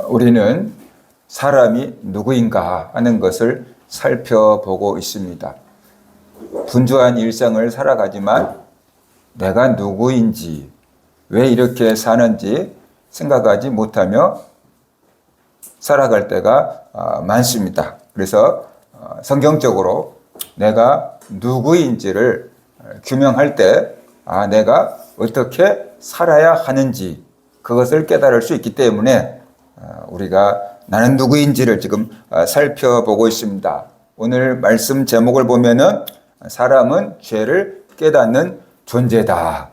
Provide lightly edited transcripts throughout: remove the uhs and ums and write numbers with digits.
우리는 사람이 누구인가 하는 것을 살펴보고 있습니다. 분주한 일상을 살아가지만 내가 누구인지, 왜 이렇게 사는지 생각하지 못하며 살아갈 때가 많습니다. 그래서 성경적으로 내가 누구인지를 규명할 때 내가 어떻게 살아야 하는지 그것을 깨달을 수 있기 때문에 우리가 나는 누구인지를 지금 살펴보고 있습니다. 오늘 말씀 제목을 보면은 사람은 죄를 깨닫는 존재다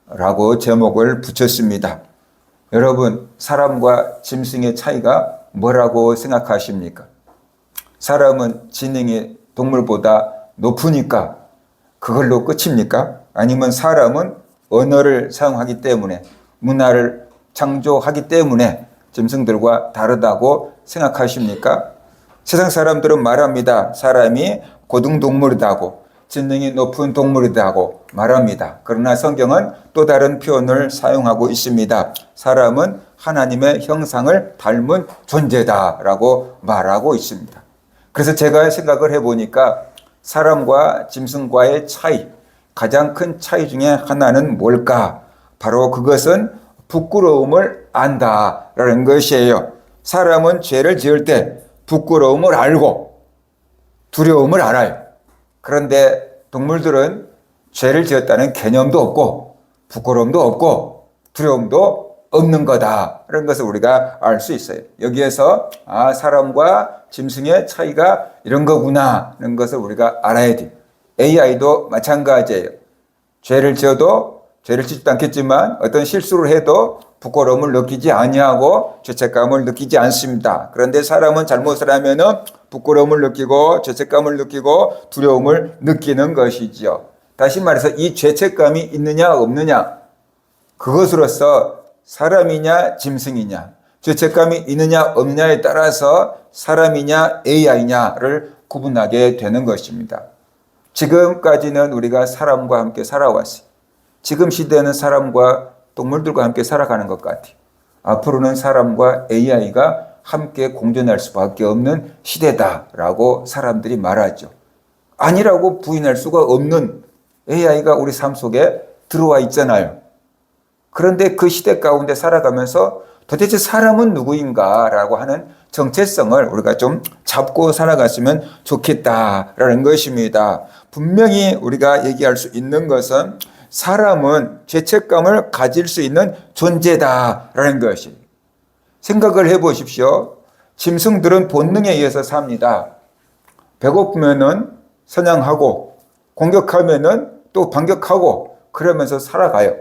라고 제목을 붙였습니다. 여러분, 사람과 짐승의 차이가 뭐라고 생각하십니까? 사람은 지능이 동물보다 높으니까 그걸로 끝입니까? 아니면 사람은 언어를 사용하기 때문에, 문화를 창조하기 때문에 짐승들과 다르다고 생각하십니까? 세상 사람들은 말합니다. 사람이 고등동물이라고, 지능이 높은 동물이라고 말합니다. 그러나 성경은 또 다른 표현을 사용하고 있습니다. 사람은 하나님의 형상을 닮은 존재다라고 말하고 있습니다. 그래서 제가 생각을 해보니까 사람과 짐승과의 차이, 가장 큰 차이 중에 하나는 뭘까? 바로 그것은 부끄러움을 안다라는 것이에요. 사람은 죄를 지을 때 부끄러움을 알고 두려움을 알아요. 그런데 동물들은 죄를 지었다는 개념도 없고 부끄러움도 없고 두려움도 없는 거다. 그런 것을 우리가 알 수 있어요. 여기에서 사람과 짐승의 차이가 이런 거구나 하는 것을 우리가 알아야 돼요. AI도 마찬가지예요. 죄를 지어도 죄를 짓지도 않겠지만 어떤 실수를 해도 부끄러움을 느끼지 아니하고 죄책감을 느끼지 않습니다. 그런데 사람은 잘못을 하면은 부끄러움을 느끼고 죄책감을 느끼고 두려움을 느끼는 것이지요. 다시 말해서 이 죄책감이 있느냐 없느냐, 그것으로서 사람이냐 짐승이냐, 죄책감이 있느냐 없느냐에 따라서 사람이냐 AI냐를 구분하게 되는 것입니다. 지금까지는 우리가 사람과 함께 살아왔어요. 지금 시대는 사람과 동물들과 함께 살아가는 것 같아요. 앞으로는 사람과 AI가 함께 공존할 수밖에 없는 시대다라고 사람들이 말하죠. 아니라고 부인할 수가 없는 AI가 우리 삶 속에 들어와 있잖아요. 그런데 그 시대 가운데 살아가면서 도대체 사람은 누구인가라고 하는 정체성을 우리가 좀 잡고 살아갔으면 좋겠다라는 것입니다. 분명히 우리가 얘기할 수 있는 것은 사람은 죄책감을 가질 수 있는 존재다라는 것이. 생각을 해보십시오. 짐승들은 본능에 의해서 삽니다. 배고프면은 사냥하고 공격하면은 또 반격하고 그러면서 살아가요.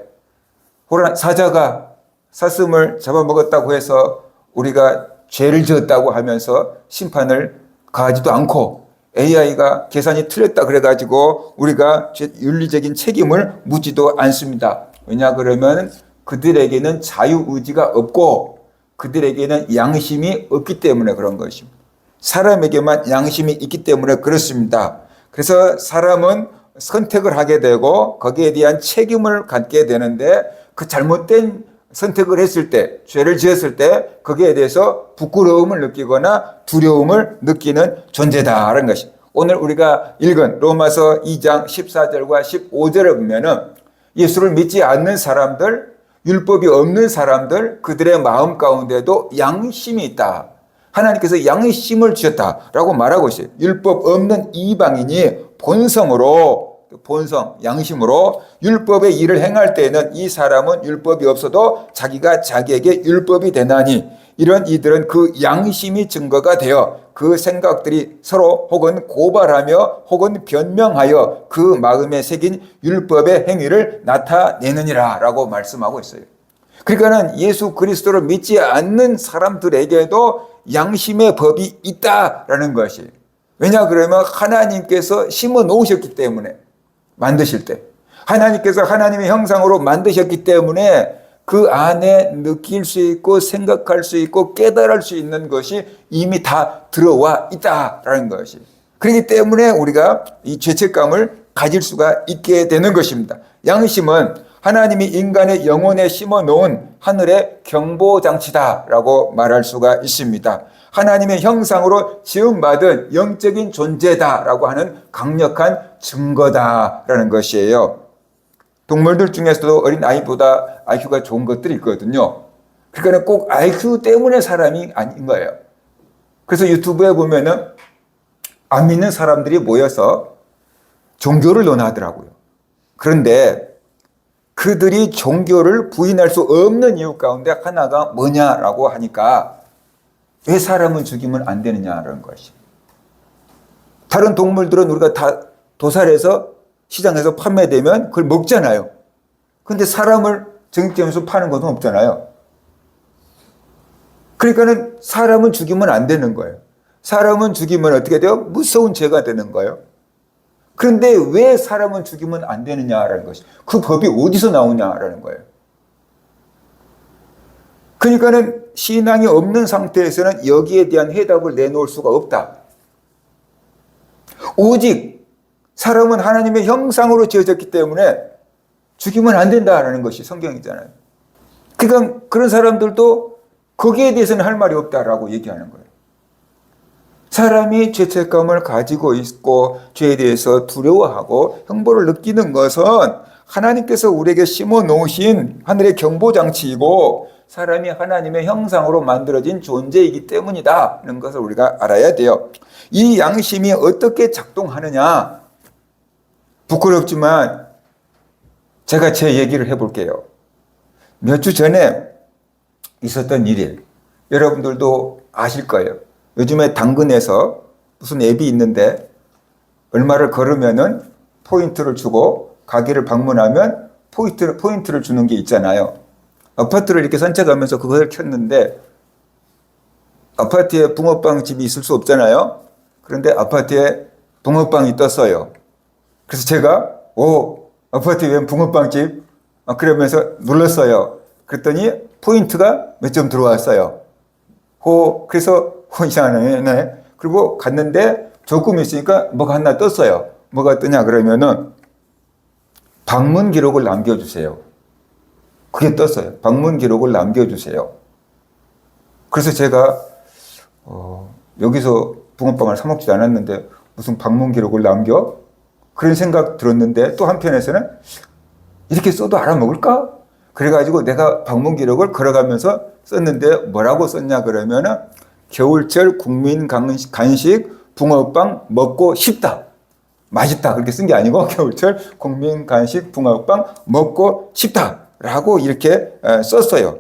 사자가 사슴을 잡아먹었다고 해서 우리가 죄를 지었다고 하면서 심판을 가하지도 않고 AI가 계산이 틀렸다 그래가지고 우리가 윤리적인 책임을 묻지도 않습니다. 왜냐 그러면 그들에게는 자유의지가 없고 그들에게는 양심이 없기 때문에 그런 것입니다. 사람에게만 양심이 있기 때문에 그렇습니다. 그래서 사람은 선택을 하게 되고 거기에 대한 책임을 갖게 되는데 그 잘못된 선택을 했을 때, 죄를 지었을 때 거기에 대해서 부끄러움을 느끼거나 두려움을 느끼는 존재다라는 것이. 오늘 우리가 읽은 로마서 2장 14절과 15절을 보면은 예수를 믿지 않는 사람들, 율법이 없는 사람들, 그들의 마음 가운데도 양심이 있다. 하나님께서 양심을 주셨다라고 말하고 있어요. 율법 없는 이방인이 본성, 양심으로 율법의 일을 행할 때에는 이 사람은 율법이 없어도 자기가 자기에게 율법이 되나니 이런 이들은 그 양심이 증거가 되어 그 생각들이 서로 혹은 고발하며 혹은 변명하여 그 마음에 새긴 율법의 행위를 나타내느니라 라고 말씀하고 있어요. 그러니까는 예수 그리스도를 믿지 않는 사람들에게도 양심의 법이 있다라는 것이. 왜냐 그러면 하나님께서 심어 놓으셨기 때문에, 만드실 때 하나님께서 하나님의 형상으로 만드셨기 때문에 그 안에 느낄 수 있고 생각할 수 있고 깨달을 수 있는 것이 이미 다 들어와 있다라는 것이. 그렇기 때문에 우리가 이 죄책감을 가질 수가 있게 되는 것입니다. 양심은 하나님이 인간의 영혼에 심어 놓은 하늘의 경보장치다라고 말할 수가 있습니다. 하나님의 형상으로 지음받은 영적인 존재다라고 하는 강력한 증거다라는 것이에요. 동물들 중에서도 어린 아이보다 IQ가 좋은 것들이 있거든요. 그러니까 꼭 IQ 때문에 사람이 아닌 거예요. 그래서 유튜브에 보면은 안 믿는 사람들이 모여서 종교를 논하더라고요. 그런데 그들이 종교를 부인할 수 없는 이유 가운데 하나가 뭐냐라고 하니까 왜 사람은 죽이면 안 되느냐라는 것이. 다른 동물들은 우리가 다 도살해서 시장에서 판매되면 그걸 먹잖아요. 근데 사람을 정육점에서 파는 것은 없잖아요. 그러니까는 사람은 죽이면 안 되는 거예요. 사람은 죽이면 어떻게 돼요? 무서운 죄가 되는 거예요. 그런데 왜 사람은 죽이면 안 되느냐라는 것이. 그 법이 어디서 나오냐라는 거예요. 그러니까는 신앙이 없는 상태에서는 여기에 대한 해답을 내놓을 수가 없다. 오직 사람은 하나님의 형상으로 지어졌기 때문에 죽이면 안 된다라는 것이 성경이잖아요. 그러니까 그런 사람들도 거기에 대해서는 할 말이 없다라고 얘기하는 거예요. 사람이 죄책감을 가지고 있고 죄에 대해서 두려워하고 형벌을 느끼는 것은 하나님께서 우리에게 심어 놓으신 하늘의 경보장치이고 사람이 하나님의 형상으로 만들어진 존재이기 때문이다는 것을 우리가 알아야 돼요. 이 양심이 어떻게 작동하느냐? 부끄럽지만 제가 제 얘기를 해볼게요. 몇 주 전에 있었던 일이에요. 여러분들도 아실 거예요. 요즘에 당근에서 무슨 앱이 있는데 얼마를 걸으면은 포인트를 주고 가게를 방문하면 포인트를 주는 게 있잖아요. 아파트를 이렇게 산책하면서 그것을 켰는데 아파트에 붕어빵 집이 있을 수 없잖아요. 그런데 아파트에 붕어빵이 떴어요. 그래서 제가 아파트에 웬 붕어빵 집? 그러면서 눌렀어요. 그랬더니 포인트가 몇 점 들어왔어요. 그래서 이상하네. 그리고 갔는데 조금 있으니까 뭐가 하나 떴어요. 뭐가 뜨냐 그러면은 방문 기록을 남겨주세요. 그게 떴어요. 방문 기록을 남겨주세요. 그래서 제가 여기서 붕어빵을 사 먹지도 않았는데 무슨 방문 기록을 남겨? 그런 생각 들었는데 또 한편에서는 이렇게 써도 알아먹을까? 그래가지고 내가 방문 기록을 걸어가면서 썼는데 뭐라고 썼냐 그러면은 겨울철 국민 간식 붕어빵 먹고 싶다. 맛있다. 그렇게 쓴 게 아니고 겨울철 국민 간식 붕어빵 먹고 싶다. 라고 이렇게 썼어요.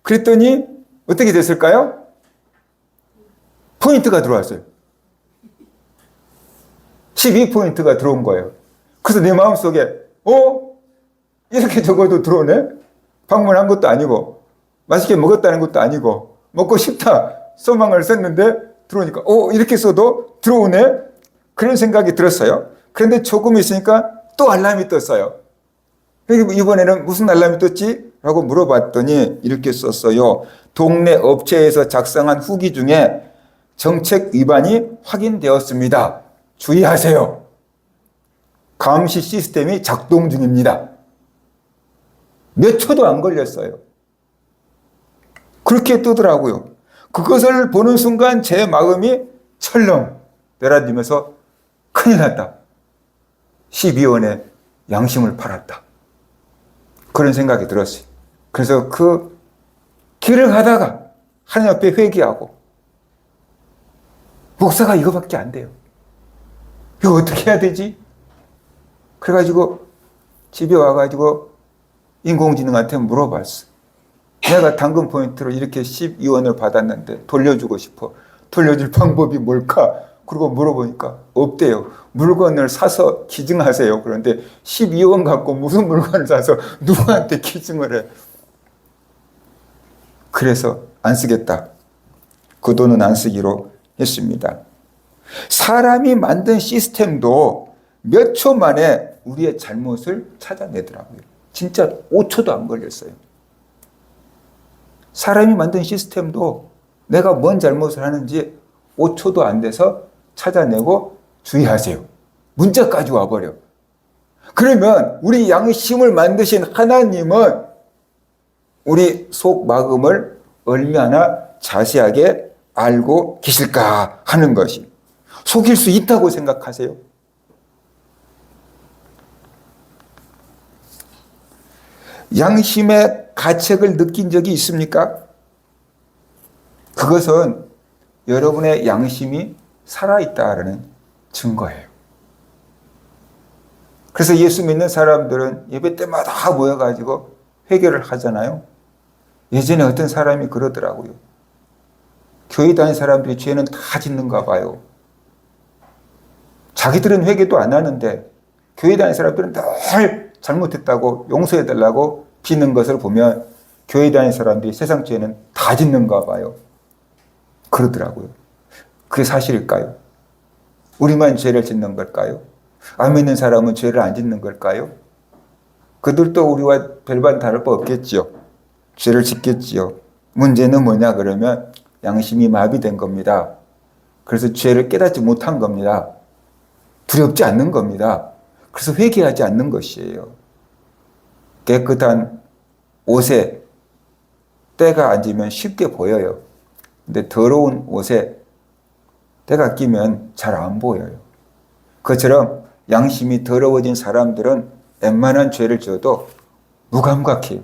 그랬더니 어떻게 됐을까요? 포인트가 들어왔어요. 12포인트가 들어온 거예요. 그래서 내 마음속에 이렇게 적어도 들어오네? 방문한 것도 아니고 맛있게 먹었다는 것도 아니고 먹고 싶다 소망을 썼는데 들어오니까 이렇게 써도 들어오네? 그런 생각이 들었어요. 그런데 조금 있으니까 또 알람이 떴어요. 이번에는 무슨 알람이 떴지? 라고 물어봤더니 이렇게 썼어요. 동네 업체에서 작성한 후기 중에 정책 위반이 확인되었습니다. 주의하세요. 감시 시스템이 작동 중입니다. 몇 초도 안 걸렸어요. 그렇게 뜨더라고요. 그것을 보는 순간 제 마음이 철렁 내려앉으면서 큰일 났다. 12원의 양심을 팔았다. 그런 생각이 들었어요. 그래서 그 길을 가다가 하나님 앞에 회개하고 목사가 이거밖에 안 돼요. 이거 어떻게 해야 되지? 그래가지고 집에 와가지고 인공지능한테 물어봤어. 내가 당근 포인트로 이렇게 12원을 받았는데 돌려주고 싶어. 돌려줄 방법이 뭘까? 그리고 물어보니까 없대요. 물건을 사서 기증하세요. 그런데 12원 갖고 무슨 물건을 사서 누구한테 기증을 해? 그래서 안 쓰겠다. 그 돈은 안 쓰기로 했습니다. 사람이 만든 시스템도 몇 초 만에 우리의 잘못을 찾아내더라고요. 진짜 5초도 안 걸렸어요. 사람이 만든 시스템도 내가 뭔 잘못을 하는지 5초도 안 돼서 찾아내고 주의하세요. 문자까지 와버려. 그러면 우리 양심을 만드신 하나님은 우리 속 마음을 얼마나 자세하게 알고 계실까 하는 것이, 속일 수 있다고 생각하세요? 양심의 가책을 느낀 적이 있습니까? 그것은 여러분의 양심이 살아있다는 증거예요. 그래서 예수 믿는 사람들은 예배 때마다 모여가지고 회개를 하잖아요. 예전에 어떤 사람이 그러더라고요. 교회 다니는 사람들이 죄는 다 짓는가 봐요. 자기들은 회개도 안 하는데 교회 다니는 사람들은 늘 잘못했다고 용서해달라고 비는 것을 보면 교회 다니는 사람들이 세상 죄는 다 짓는가 봐요. 그러더라고요. 그게 사실일까요? 우리만 죄를 짓는 걸까요? 안 믿는 사람은 죄를 안 짓는 걸까요? 그들도 우리와 별반 다를 바 없겠지요. 죄를 짓겠지요. 문제는 뭐냐 그러면 양심이 마비된 겁니다. 그래서 죄를 깨닫지 못한 겁니다. 두렵지 않는 겁니다. 그래서 회개하지 않는 것이에요. 깨끗한 옷에 때가 앉으면 쉽게 보여요. 근데 더러운 옷에 때가 끼면 잘 안 보여요. 그처럼 양심이 더러워진 사람들은 웬만한 죄를 지어도 무감각해요.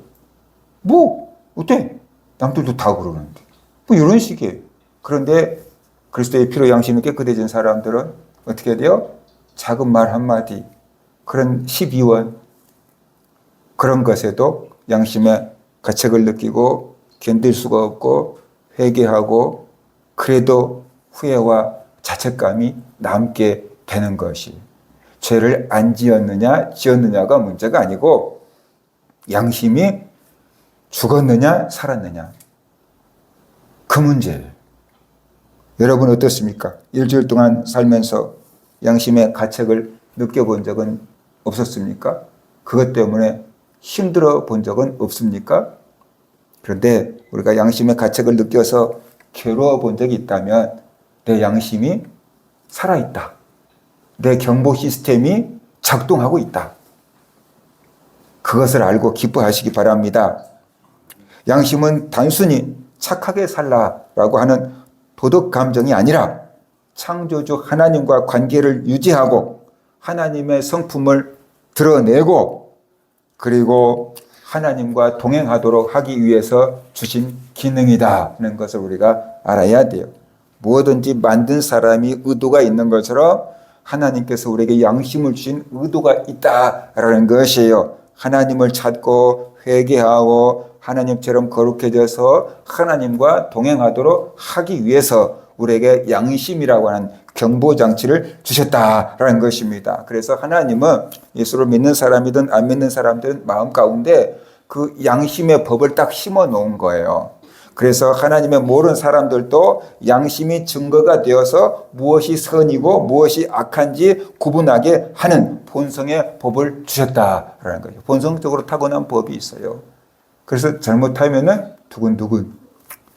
뭐 어때? 남들도 다 그러는데. 뭐 이런 식이에요. 그런데 그리스도의 피로 양심이 깨끗해진 사람들은 어떻게 돼요? 작은 말 한마디, 그런 12원, 그런 것에도 양심의 가책을 느끼고 견딜 수가 없고 회개하고 그래도 후회와 자책감이 남게 되는 것이, 죄를 안 지었느냐 지었느냐가 문제가 아니고 양심이 죽었느냐 살았느냐, 그 문제예요. 여러분 어떻습니까? 일주일 동안 살면서 양심의 가책을 느껴본 적은 없었습니까? 그것 때문에 힘들어 본 적은 없습니까? 그런데 우리가 양심의 가책을 느껴서 괴로워 본 적이 있다면 내 양심이 살아있다. 내 경보 시스템이 작동하고 있다. 그것을 알고 기뻐하시기 바랍니다. 양심은 단순히 착하게 살라라고 하는 도덕 감정이 아니라 창조주 하나님과 관계를 유지하고 하나님의 성품을 드러내고 그리고 하나님과 동행하도록 하기 위해서 주신 기능이다는 것을 우리가 알아야 돼요. 무엇든지 만든 사람이 의도가 있는 것처럼 하나님께서 우리에게 양심을 주신 의도가 있다라는 것이에요. 하나님을 찾고 회개하고 하나님처럼 거룩해져서 하나님과 동행하도록 하기 위해서 우리에게 양심이라고 하는 경보장치를 주셨다라는 것입니다. 그래서 하나님은 예수를 믿는 사람이든 안 믿는 사람들은 마음 가운데 그 양심의 법을 딱 심어 놓은 거예요. 그래서 하나님의 모르는 사람들도 양심이 증거가 되어서 무엇이 선이고 무엇이 악한지 구분하게 하는 본성의 법을 주셨다라는 거죠. 본성적으로 타고난 법이 있어요. 그래서 잘못하면은 두근두근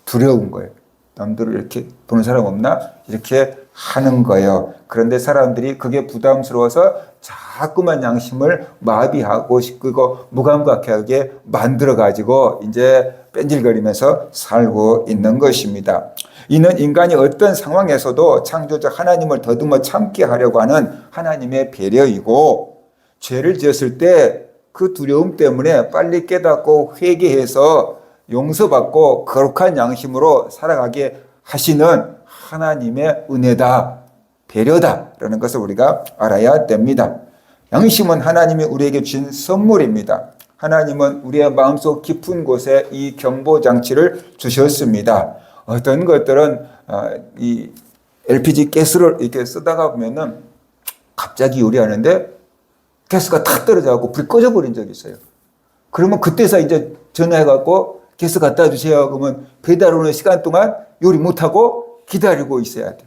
두려운 거예요. 남들을 이렇게 보는 사람 없나? 이렇게 하는 거예요. 그런데 사람들이 그게 부담스러워서 자꾸만 양심을 마비하고 싶고 무감각하게 만들어가지고 이제 뺀질거리면서 살고 있는 것입니다. 이는 인간이 어떤 상황에서도 창조자 하나님을 더듬어 참게 하려고 하는 하나님의 배려이고, 죄를 지었을 때 그 두려움 때문에 빨리 깨닫고 회개해서 용서받고 거룩한 양심으로 살아가게 하시는 하나님의 은혜다, 배려다라는 것을 우리가 알아야 됩니다. 양심은 하나님이 우리에게 주신 선물입니다. 하나님은 우리의 마음속 깊은 곳에 이 경보장치를 주셨습니다. 어떤 것들은 이 LPG 가스를 이렇게 쓰다가 보면은 갑자기 요리하는데 가스가 탁 떨어져갖고 불이 꺼져버린 적이 있어요. 그러면 그때서 이제 전화해갖고 가스 갖다 주세요. 그러면 배달 오는 시간 동안 요리 못하고 기다리고 있어야 돼.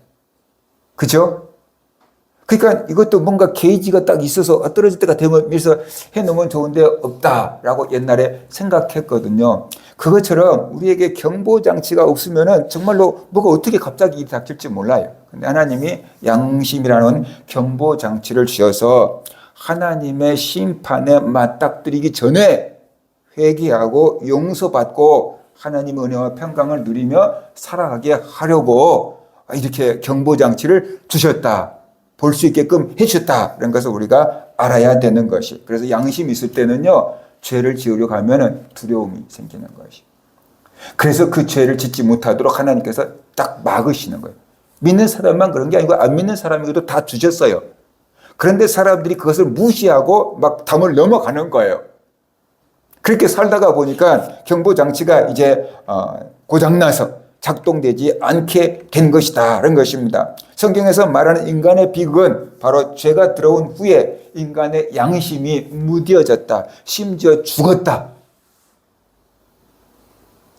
그죠? 그러니까 이것도 뭔가 게이지가 딱 있어서 떨어질 때가 되면 밀서 해놓으면 좋은데 없다라고 옛날에 생각했거든요. 그것처럼 우리에게 경보장치가 없으면은 정말로 뭐가 어떻게 갑자기 일이 닥칠지 몰라요. 근데 하나님이 양심이라는 경보장치를 주셔서 하나님의 심판에 맞닥뜨리기 전에 회개하고 용서받고 하나님의 은혜와 평강을 누리며 살아가게 하려고 이렇게 경보장치를 주셨다. 볼 수 있게끔 해주셨다. 이런 것을 우리가 알아야 되는 것이. 그래서 양심이 있을 때는요, 죄를 지으려고 하면 두려움이 생기는 것이. 그래서 그 죄를 짓지 못하도록 하나님께서 딱 막으시는 거예요. 믿는 사람만 그런 게 아니고 안 믿는 사람에게도 다 주셨어요. 그런데 사람들이 그것을 무시하고 막 담을 넘어가는 거예요. 그렇게 살다가 보니까 경보장치가 이제 고장나서 작동되지 않게 된 것이다. 라는 것입니다. 성경에서 말하는 인간의 비극은 바로 죄가 들어온 후에 인간의 양심이 무뎌졌다. 심지어 죽었다.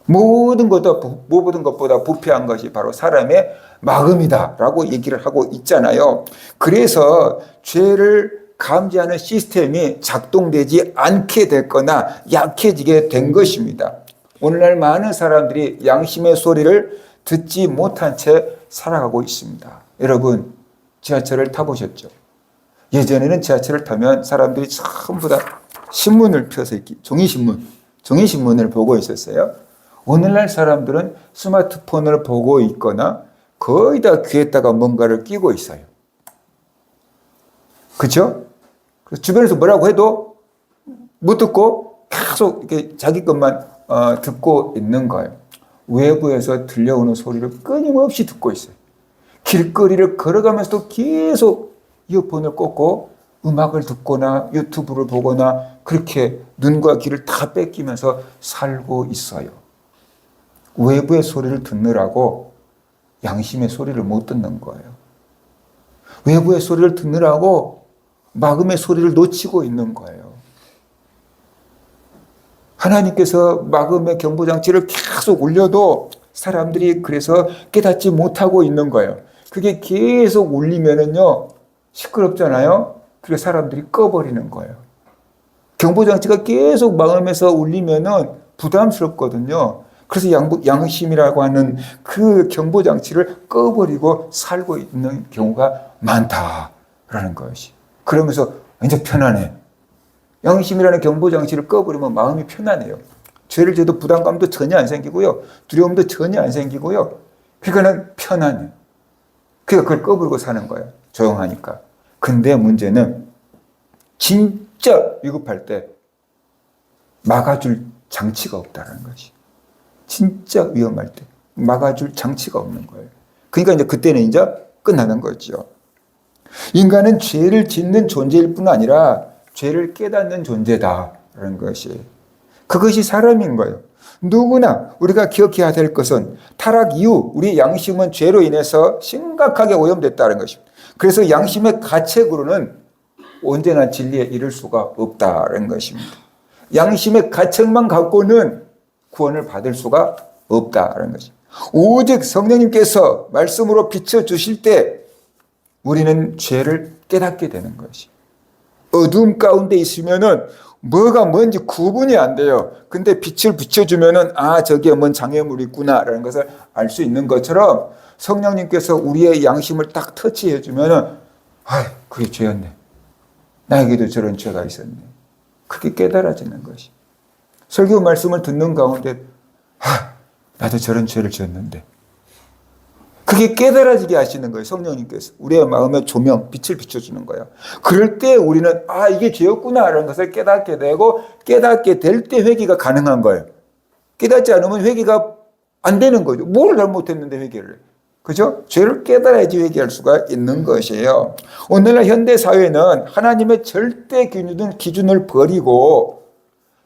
모든 것보다 부패한 것이 바로 사람의 마음이다. 라고 얘기를 하고 있잖아요. 그래서 죄를 감지하는 시스템이 작동되지 않게 됐거나 약해지게 된 것입니다. 오늘날 많은 사람들이 양심의 소리를 듣지 못한 채 살아가고 있습니다. 여러분, 지하철을 타보셨죠? 예전에는 지하철을 타면 사람들이 전부 다 신문을 펴서 종이신문을 보고 있었어요. 오늘날 사람들은 스마트폰을 보고 있거나 거의 다 귀에다가 뭔가를 끼고 있어요. 그렇죠? 그래서 주변에서 뭐라고 해도 못 듣고 계속 이렇게 자기 것만 듣고 있는 거예요. 외부에서 들려오는 소리를 끊임없이 듣고 있어요. 길거리를 걸어가면서도 계속 이어폰을 꽂고 음악을 듣거나 유튜브를 보거나 그렇게 눈과 귀를 다 뺏기면서 살고 있어요. 외부의 소리를 듣느라고 양심의 소리를 못 듣는 거예요. 외부의 소리를 듣느라고 마음의 소리를 놓치고 있는 거예요. 하나님께서 마음의 경보장치를 계속 울려도 사람들이 그래서 깨닫지 못하고 있는 거예요. 그게 계속 울리면은요, 시끄럽잖아요? 그래서 사람들이 꺼버리는 거예요. 경보장치가 계속 마음에서 울리면은 부담스럽거든요. 그래서 양심이라고 하는 그 경보장치를 꺼버리고 살고 있는 경우가 많다라는 것이. 그러면서 이제 편안해. 양심이라는 경보장치를 꺼버리면 마음이 편안해요. 죄를 져도 부담감도 전혀 안 생기고요. 두려움도 전혀 안 생기고요. 그러니까는 편안해. 그러니까 그걸 꺼버리고 사는 거예요. 조용하니까. 근데 문제는 진짜 위급할 때 막아줄 장치가 없다는 것이. 진짜 위험할 때 막아줄 장치가 없는 거예요. 그러니까 이제 그때는 이제 끝나는 거죠. 인간은 죄를 짓는 존재일 뿐 아니라 죄를 깨닫는 존재다라는 것이. 그것이 사람인 거예요. 누구나 우리가 기억해야 될 것은 타락 이후 우리 양심은 죄로 인해서 심각하게 오염됐다는 것입니다. 그래서 양심의 가책으로는 언제나 진리에 이를 수가 없다는 것입니다. 양심의 가책만 갖고는 구원을 받을 수가 없다는 것입니다. 오직 성령님께서 말씀으로 비춰주실 때 우리는 죄를 깨닫게 되는 것이. 어둠 가운데 있으면은 뭐가 뭔지 구분이 안 돼요. 근데 빛을 비춰주면은 저기에 뭔 장애물이 있구나라는 것을 알 수 있는 것처럼 성령님께서 우리의 양심을 딱 터치해주면은 그게 죄였네. 나에게도 저런 죄가 있었네. 그게 깨달아지는 것이. 설교 말씀을 듣는 가운데 나도 저런 죄를 지었는데. 그게 깨달아지게 하시는 거예요. 성령님께서. 우리의 마음의 조명, 빛을 비춰주는 거예요. 그럴 때 우리는 이게 죄였구나라는 것을 깨닫게 되고 깨닫게 될 때 회개가 가능한 거예요. 깨닫지 않으면 회개가 안 되는 거죠. 뭘 잘못했는데 회개를 해요. 그죠? 죄를 깨달아야지 회개할 수가 있는 것이에요. 오늘날 현대 사회는 하나님의 절대 기준을 버리고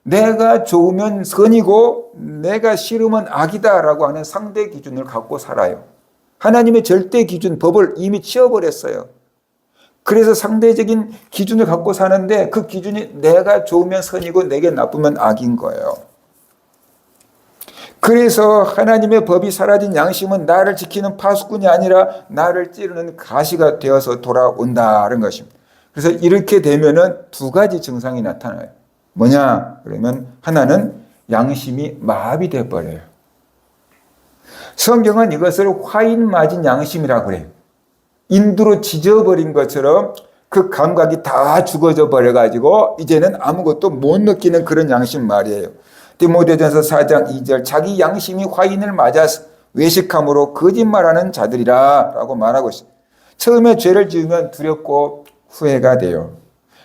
내가 좋으면 선이고 내가 싫으면 악이다라고 하는 상대 기준을 갖고 살아요. 하나님의 절대 기준, 법을 이미 치워버렸어요. 그래서 상대적인 기준을 갖고 사는데 그 기준이 내가 좋으면 선이고 내게 나쁘면 악인 거예요. 그래서 하나님의 법이 사라진 양심은 나를 지키는 파수꾼이 아니라 나를 찌르는 가시가 되어서 돌아온다는 것입니다. 그래서 이렇게 되면은 두 가지 증상이 나타나요. 뭐냐? 그러면 하나는 양심이 마비돼 버려요. 성경은 이것을 화인 맞은 양심이라고 그래요. 인두로 지져버린 것처럼 그 감각이 다 죽어져 버려가지고 이제는 아무것도 못 느끼는 그런 양심 말이에요. 디모데전서 4장 2절 자기 양심이 화인을 맞아 외식함으로 거짓말하는 자들이라 라고 말하고 있어요. 처음에 죄를 지으면 두렵고 후회가 돼요.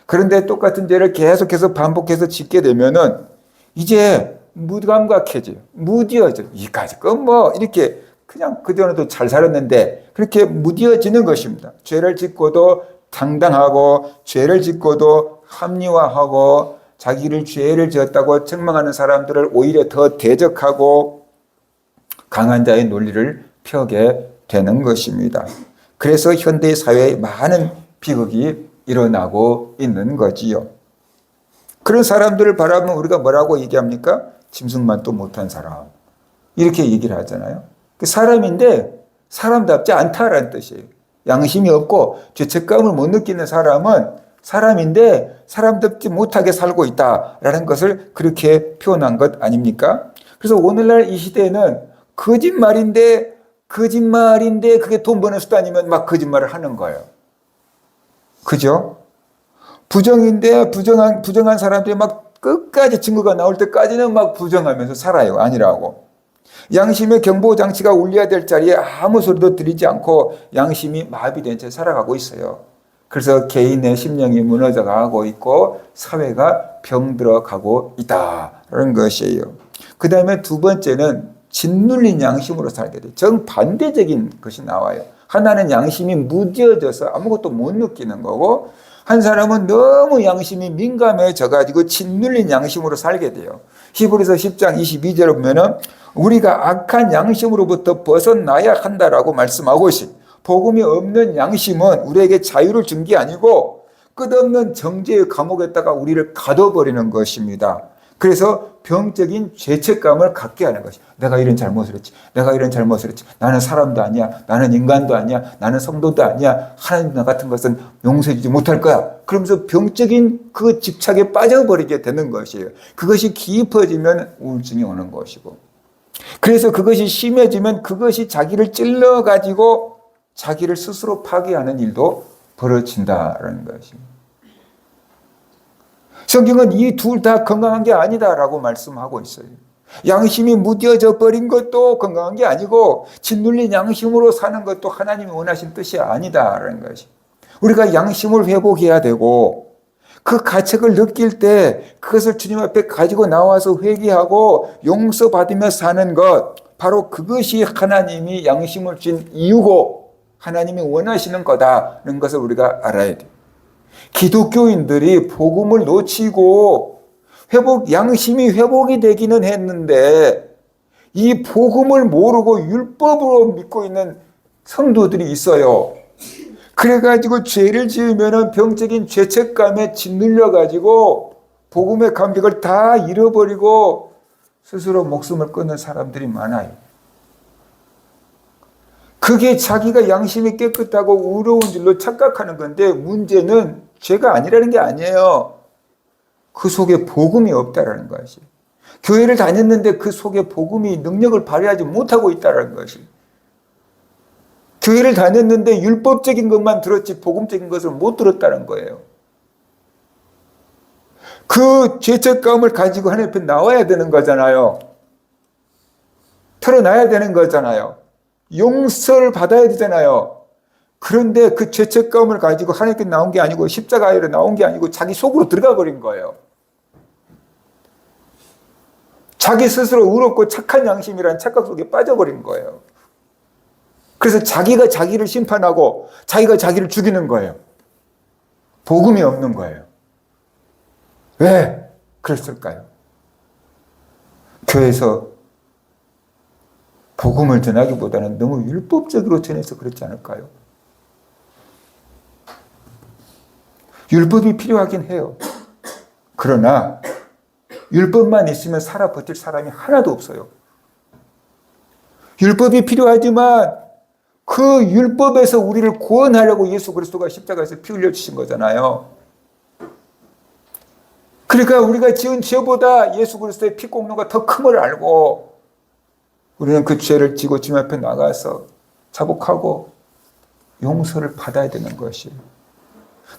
그런데 똑같은 죄를 계속해서 반복해서 짓게 되면은 이제 무감각해져요. 무뎌져요. 이까지 뭐 이렇게 그냥 그전에도 잘 살았는데 그렇게 무뎌지는 것입니다. 죄를 짓고도 당당하고 죄를 짓고도 합리화하고 자기를 죄를 지었다고 책망하는 사람들을 오히려 더 대적하고 강한 자의 논리를 펴게 되는 것입니다. 그래서 현대 사회에 많은 비극이 일어나고 있는 거지요. 그런 사람들을 바라보면 우리가 뭐라고 얘기합니까? 짐승만도 못한 사람. 이렇게 얘기를 하잖아요. 사람인데 사람답지 않다라는 뜻이에요. 양심이 없고 죄책감을 못 느끼는 사람은 사람인데 사람답지 못하게 살고 있다라는 것을 그렇게 표현한 것 아닙니까? 그래서 오늘날 이 시대에는 거짓말인데 그게 돈 버는 수단이면 막 거짓말을 하는 거예요. 그죠? 부정인데 부정한 사람들이 막 끝까지 증거가 나올 때까지는 막 부정하면서 살아요. 아니라고. 양심의 경보장치가 울려야 될 자리에 아무 소리도 들리지 않고 양심이 마비된 채 살아가고 있어요. 그래서 개인의 심령이 무너져가고 있고 사회가 병들어가고 있다는 것이에요. 그 다음에 두 번째는 짓눌린 양심으로 살게 돼요. 정반대적인 것이 나와요. 하나는 양심이 무뎌져서 아무것도 못 느끼는 거고 한 사람은 너무 양심이 민감해져가지고 짓눌린 양심으로 살게 돼요. 히브리서 10장 22절에 보면은 우리가 악한 양심으로부터 벗어나야 한다라고 말씀하고 있어요. 복음이 없는 양심은 우리에게 자유를 준 게 아니고 끝없는 정죄의 감옥에다가 우리를 가둬버리는 것입니다. 그래서 병적인 죄책감을 갖게 하는 것이 내가 이런 잘못을 했지. 내가 이런 잘못을 했지. 나는 사람도 아니야. 나는 인간도 아니야. 나는 성도도 아니야. 하나님 같은 것은 용서해주지 못할 거야. 그러면서 병적인 그 집착에 빠져버리게 되는 것이에요. 그것이 깊어지면 우울증이 오는 것이고 그래서 그것이 심해지면 그것이 자기를 찔러가지고 자기를 스스로 파괴하는 일도 벌어진다는 것입니다. 성경은 이 둘 다 건강한 게 아니다라고 말씀하고 있어요. 양심이 무뎌져 버린 것도 건강한 게 아니고 짓눌린 양심으로 사는 것도 하나님이 원하신 뜻이 아니다라는 것이. 우리가 양심을 회복해야 되고 그 가책을 느낄 때 그것을 주님 앞에 가지고 나와서 회개하고 용서받으며 사는 것 바로 그것이 하나님이 양심을 준 이유고 하나님이 원하시는 거다라는 것을 우리가 알아야 돼요. 기독교인들이 복음을 놓치고 양심이 회복이 되기는 했는데 이 복음을 모르고 율법으로 믿고 있는 성도들이 있어요. 그래가지고 죄를 지으면 병적인 죄책감에 짓눌려가지고 복음의 감격을 다 잃어버리고 스스로 목숨을 끊는 사람들이 많아요. 그게 자기가 양심이 깨끗하고 의로운 줄로 착각하는 건데 문제는 죄가 아니라는 게 아니에요. 그 속에 복음이 없다라는 것이. 교회를 다녔는데 그 속에 복음이 능력을 발휘하지 못하고 있다는 것이. 교회를 다녔는데 율법적인 것만 들었지 복음적인 것을 못 들었다는 거예요. 그 죄책감을 가지고 하나님 앞에 나와야 되는 거잖아요. 털어놔야 되는 거잖아요. 용서를 받아야 되잖아요. 그런데 그 죄책감을 가지고 하나님께 나온 게 아니고 십자가로 나온 게 아니고 자기 속으로 들어가 버린 거예요. 자기 스스로 의롭고 착한 양심이라는 착각 속에 빠져버린 거예요. 그래서 자기가 자기를 심판하고 자기가 자기를 죽이는 거예요. 복음이 없는 거예요. 왜 그랬을까요? 교회에서 복음을 전하기보다는 너무 율법적으로 전해서 그렇지 않을까요? 율법이 필요하긴 해요. 그러나 율법만 있으면 살아 버틸 사람이 하나도 없어요. 율법이 필요하지만 그 율법에서 우리를 구원하려고 예수 그리스도가 십자가에서 피 흘려주신 거잖아요. 그러니까 우리가 지은 죄보다 예수 그리스도의 피 공로가 더 큼을 알고 우리는 그 죄를 지고 주님 앞에 나가서 자복하고 용서를 받아야 되는 것이에요.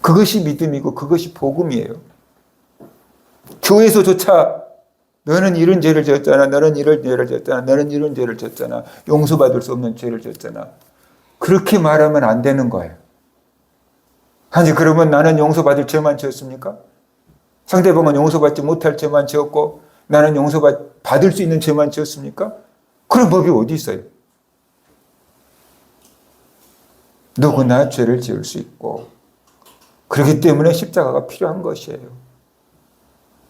그것이 믿음이고 그것이 복음이에요. 교회에서조차 너는 이런 죄를 지었잖아. 너는 이런 죄를 지었잖아. 너는 이런 죄를 지었잖아. 용서받을 수 없는 죄를 지었잖아. 그렇게 말하면 안 되는 거예요. 아니 그러면 나는 용서받을 죄만 지었습니까? 상대방은 용서받지 못할 죄만 지었고 나는 용서받을 수 있는 죄만 지었습니까? 그런 법이 어디 있어요? 누구나 죄를 지을 수 있고 그렇기 때문에 십자가가 필요한 것이에요.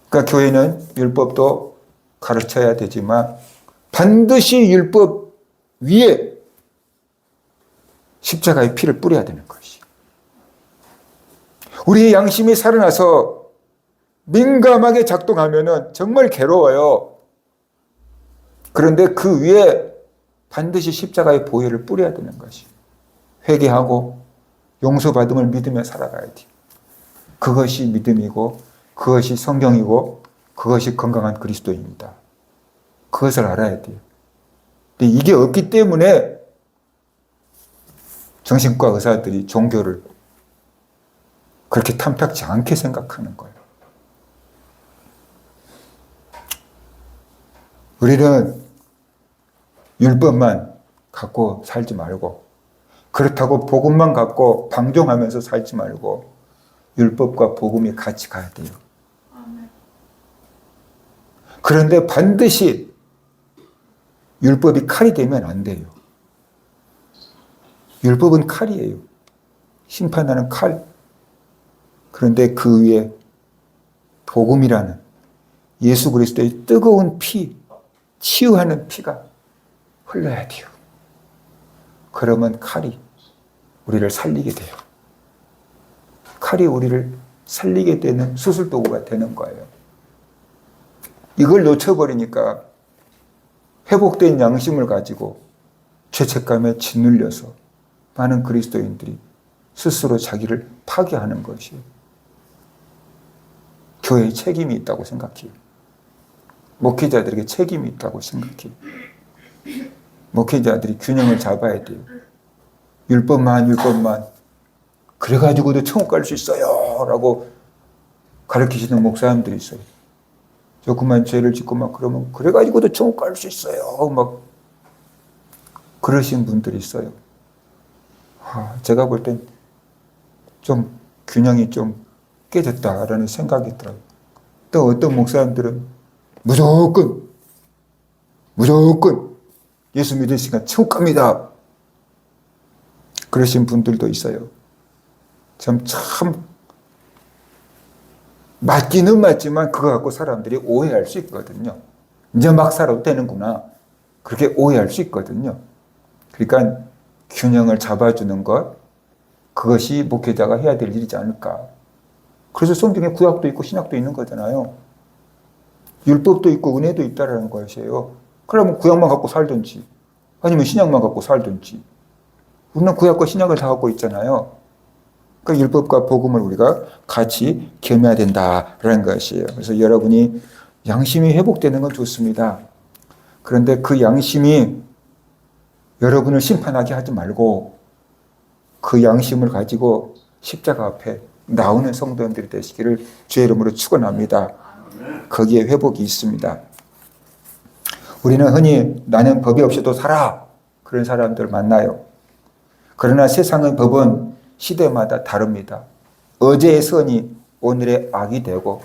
그러니까 교회는 율법도 가르쳐야 되지만 반드시 율법 위에 십자가의 피를 뿌려야 되는 것이. 우리의 양심이 살아나서 민감하게 작동하면 정말 괴로워요. 그런데 그 위에 반드시 십자가의 보혈을 뿌려야 되는 것이. 회개하고 용서받음을 믿으며 살아가야 돼. 그것이 믿음이고 그것이 성경이고 그것이 건강한 그리스도입니다. 그것을 알아야 돼요. 근데 이게 없기 때문에 정신과 의사들이 종교를 그렇게 탐탁지 않게 생각하는 거예요. 우리는 율법만 갖고 살지 말고 그렇다고 복음만 갖고 방종하면서 살지 말고 율법과 복음이 같이 가야 돼요. 그런데 반드시 율법이 칼이 되면 안 돼요. 율법은 칼이에요. 심판하는 칼. 그런데 그 위에 복음이라는 예수 그리스도의 뜨거운 피, 치유하는 피가 흘러야 돼요. 그러면 칼이 우리를 살리게 돼요. 칼이 우리를 살리게 되는 수술도구가 되는 거예요. 이걸 놓쳐버리니까 회복된 양심을 가지고 죄책감에 짓눌려서 많은 그리스도인들이 스스로 자기를 파괴하는 것이에요. 교회에 책임이 있다고 생각해요. 목회자들에게 책임이 있다고 생각해요. 목회자들이 균형을 잡아야 돼요. 율법만 그래가지고도 천국 갈 수 있어요 라고 가르치시는 목사님들이 있어요. 조금만 죄를 짓고 막 그러면 그래가지고도 천국 갈 수 있어요 막 그러신 분들이 있어요. 제가 볼 땐 좀 균형이 좀 깨졌다라는 생각이 들어요. 또 어떤 목사님들은 무조건 예수 믿으시니까 천국 갑니다. 그러신 분들도 있어요. 참 맞기는 맞지만 그거 갖고 사람들이 오해할 수 있거든요. 이제 막 살아도 되는구나. 그렇게 오해할 수 있거든요. 그러니까 균형을 잡아주는 것, 그것이 목회자가 해야 될 일이지 않을까. 그래서 성경에 구약도 있고 신약도 있는 거잖아요. 율법도 있고 은혜도 있다라는 것이에요. 그러면 구약만 갖고 살든지 아니면 신약만 갖고 살든지. 우리는 구약과 신약을 다 갖고 있잖아요. 그러니까 율법과 복음을 우리가 같이 겸해야 된다라는 것이에요. 그래서 여러분이 양심이 회복되는 건 좋습니다. 그런데 그 양심이 여러분을 심판하게 하지 말고 그 양심을 가지고 십자가 앞에 나오는 성도님들이 되시기를 주의 이름으로 축원합니다. 거기에 회복이 있습니다. 우리는 흔히 나는 법이 없이도 살아 그런 사람들 만나요. 그러나 세상의 법은 시대마다 다릅니다. 어제의 선이 오늘의 악이 되고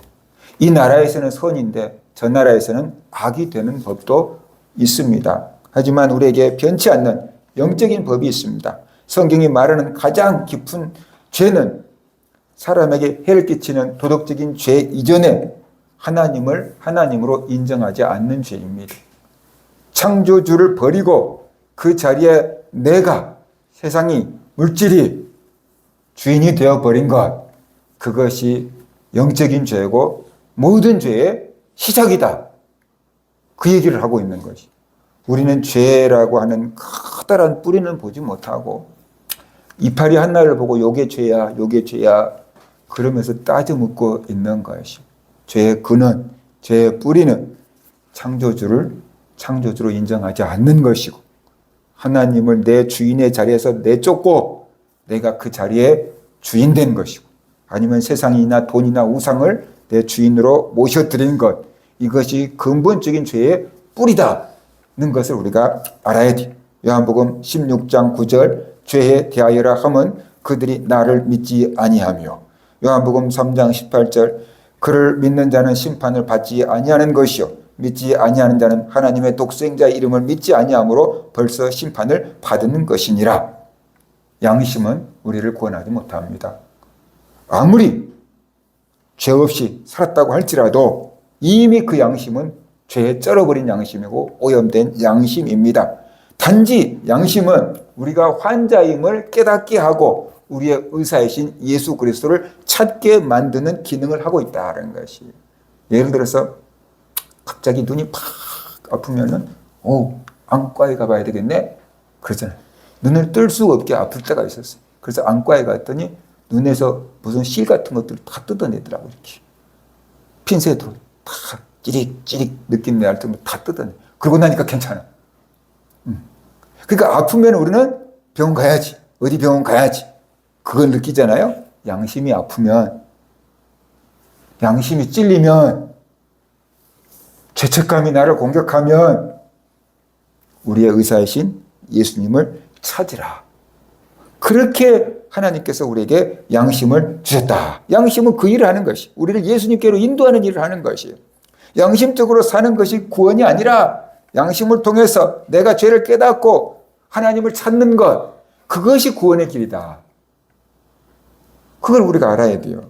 이 나라에서는 선인데 저 나라에서는 악이 되는 법도 있습니다. 하지만 우리에게 변치 않는 영적인 법이 있습니다. 성경이 말하는 가장 깊은 죄는 사람에게 해를 끼치는 도덕적인 죄 이전에 하나님을 하나님으로 인정하지 않는 죄입니다. 창조주를 버리고 그 자리에 내가, 세상이, 물질이 주인이 되어버린 것, 그것이 영적인 죄고 모든 죄의 시작이다. 그 얘기를 하고 있는 것이. 우리는 죄라고 하는 커다란 뿌리는 보지 못하고 이파리 하나를 보고 요게 죄야, 요게 죄야 그러면서 따져 묻고 있는 것이. 죄의 근원, 죄의 뿌리는 창조주를 창조주로 인정하지 않는 것이고 하나님을 내 주인의 자리에서 내쫓고 내가 그 자리에 주인 된 것이고 아니면 세상이나 돈이나 우상을 내 주인으로 모셔드리는 것, 이것이 근본적인 죄의 뿌리다는 것을 우리가 알아야 돼. 요한복음 16장 9절, 죄에 대하여라 함은 그들이 나를 믿지 아니하며, 요한복음 3장 18절, 그를 믿는 자는 심판을 받지 아니하는 것이요 믿지 아니하는 자는 하나님의 독생자의 이름을 믿지 아니함으로 벌써 심판을 받는 것이니라. 양심은 우리를 구원하지 못합니다. 아무리 죄 없이 살았다고 할지라도 이미 그 양심은 죄에 쩔어버린 양심이고 오염된 양심입니다. 단지 양심은 우리가 환자임을 깨닫게 하고 우리의 의사이신 예수 그리스도를 찾게 만드는 기능을 하고 있다는 것이. 예를 들어서 갑자기 눈이 팍 아프면은 안과에 가봐야 되겠네 그러잖아요. 눈을 뜰 수 없게 아플 때가 있었어요. 그래서 안과에 갔더니 눈에서 무슨 실 같은 것들을 다 뜯어내더라고요. 이렇게 핀셋으로 다 찌릿찌릿 느낌 날 정도 다 뜯어내. 그러고 나니까 괜찮아. 그러니까 아프면 우리는 병원 가야지. 어디 병원 가야지. 그걸 느끼잖아요. 양심이 아프면, 양심이 찔리면, 죄책감이 나를 공격하면 우리의 의사이신 예수님을 찾으라. 그렇게 하나님께서 우리에게 양심을 주셨다. 양심은 그 일을 하는 것이, 우리를 예수님께로 인도하는 일을 하는 것이에요. 양심적으로 사는 것이 구원이 아니라 양심을 통해서 내가 죄를 깨닫고 하나님을 찾는 것, 그것이 구원의 길이다. 그걸 우리가 알아야 돼요.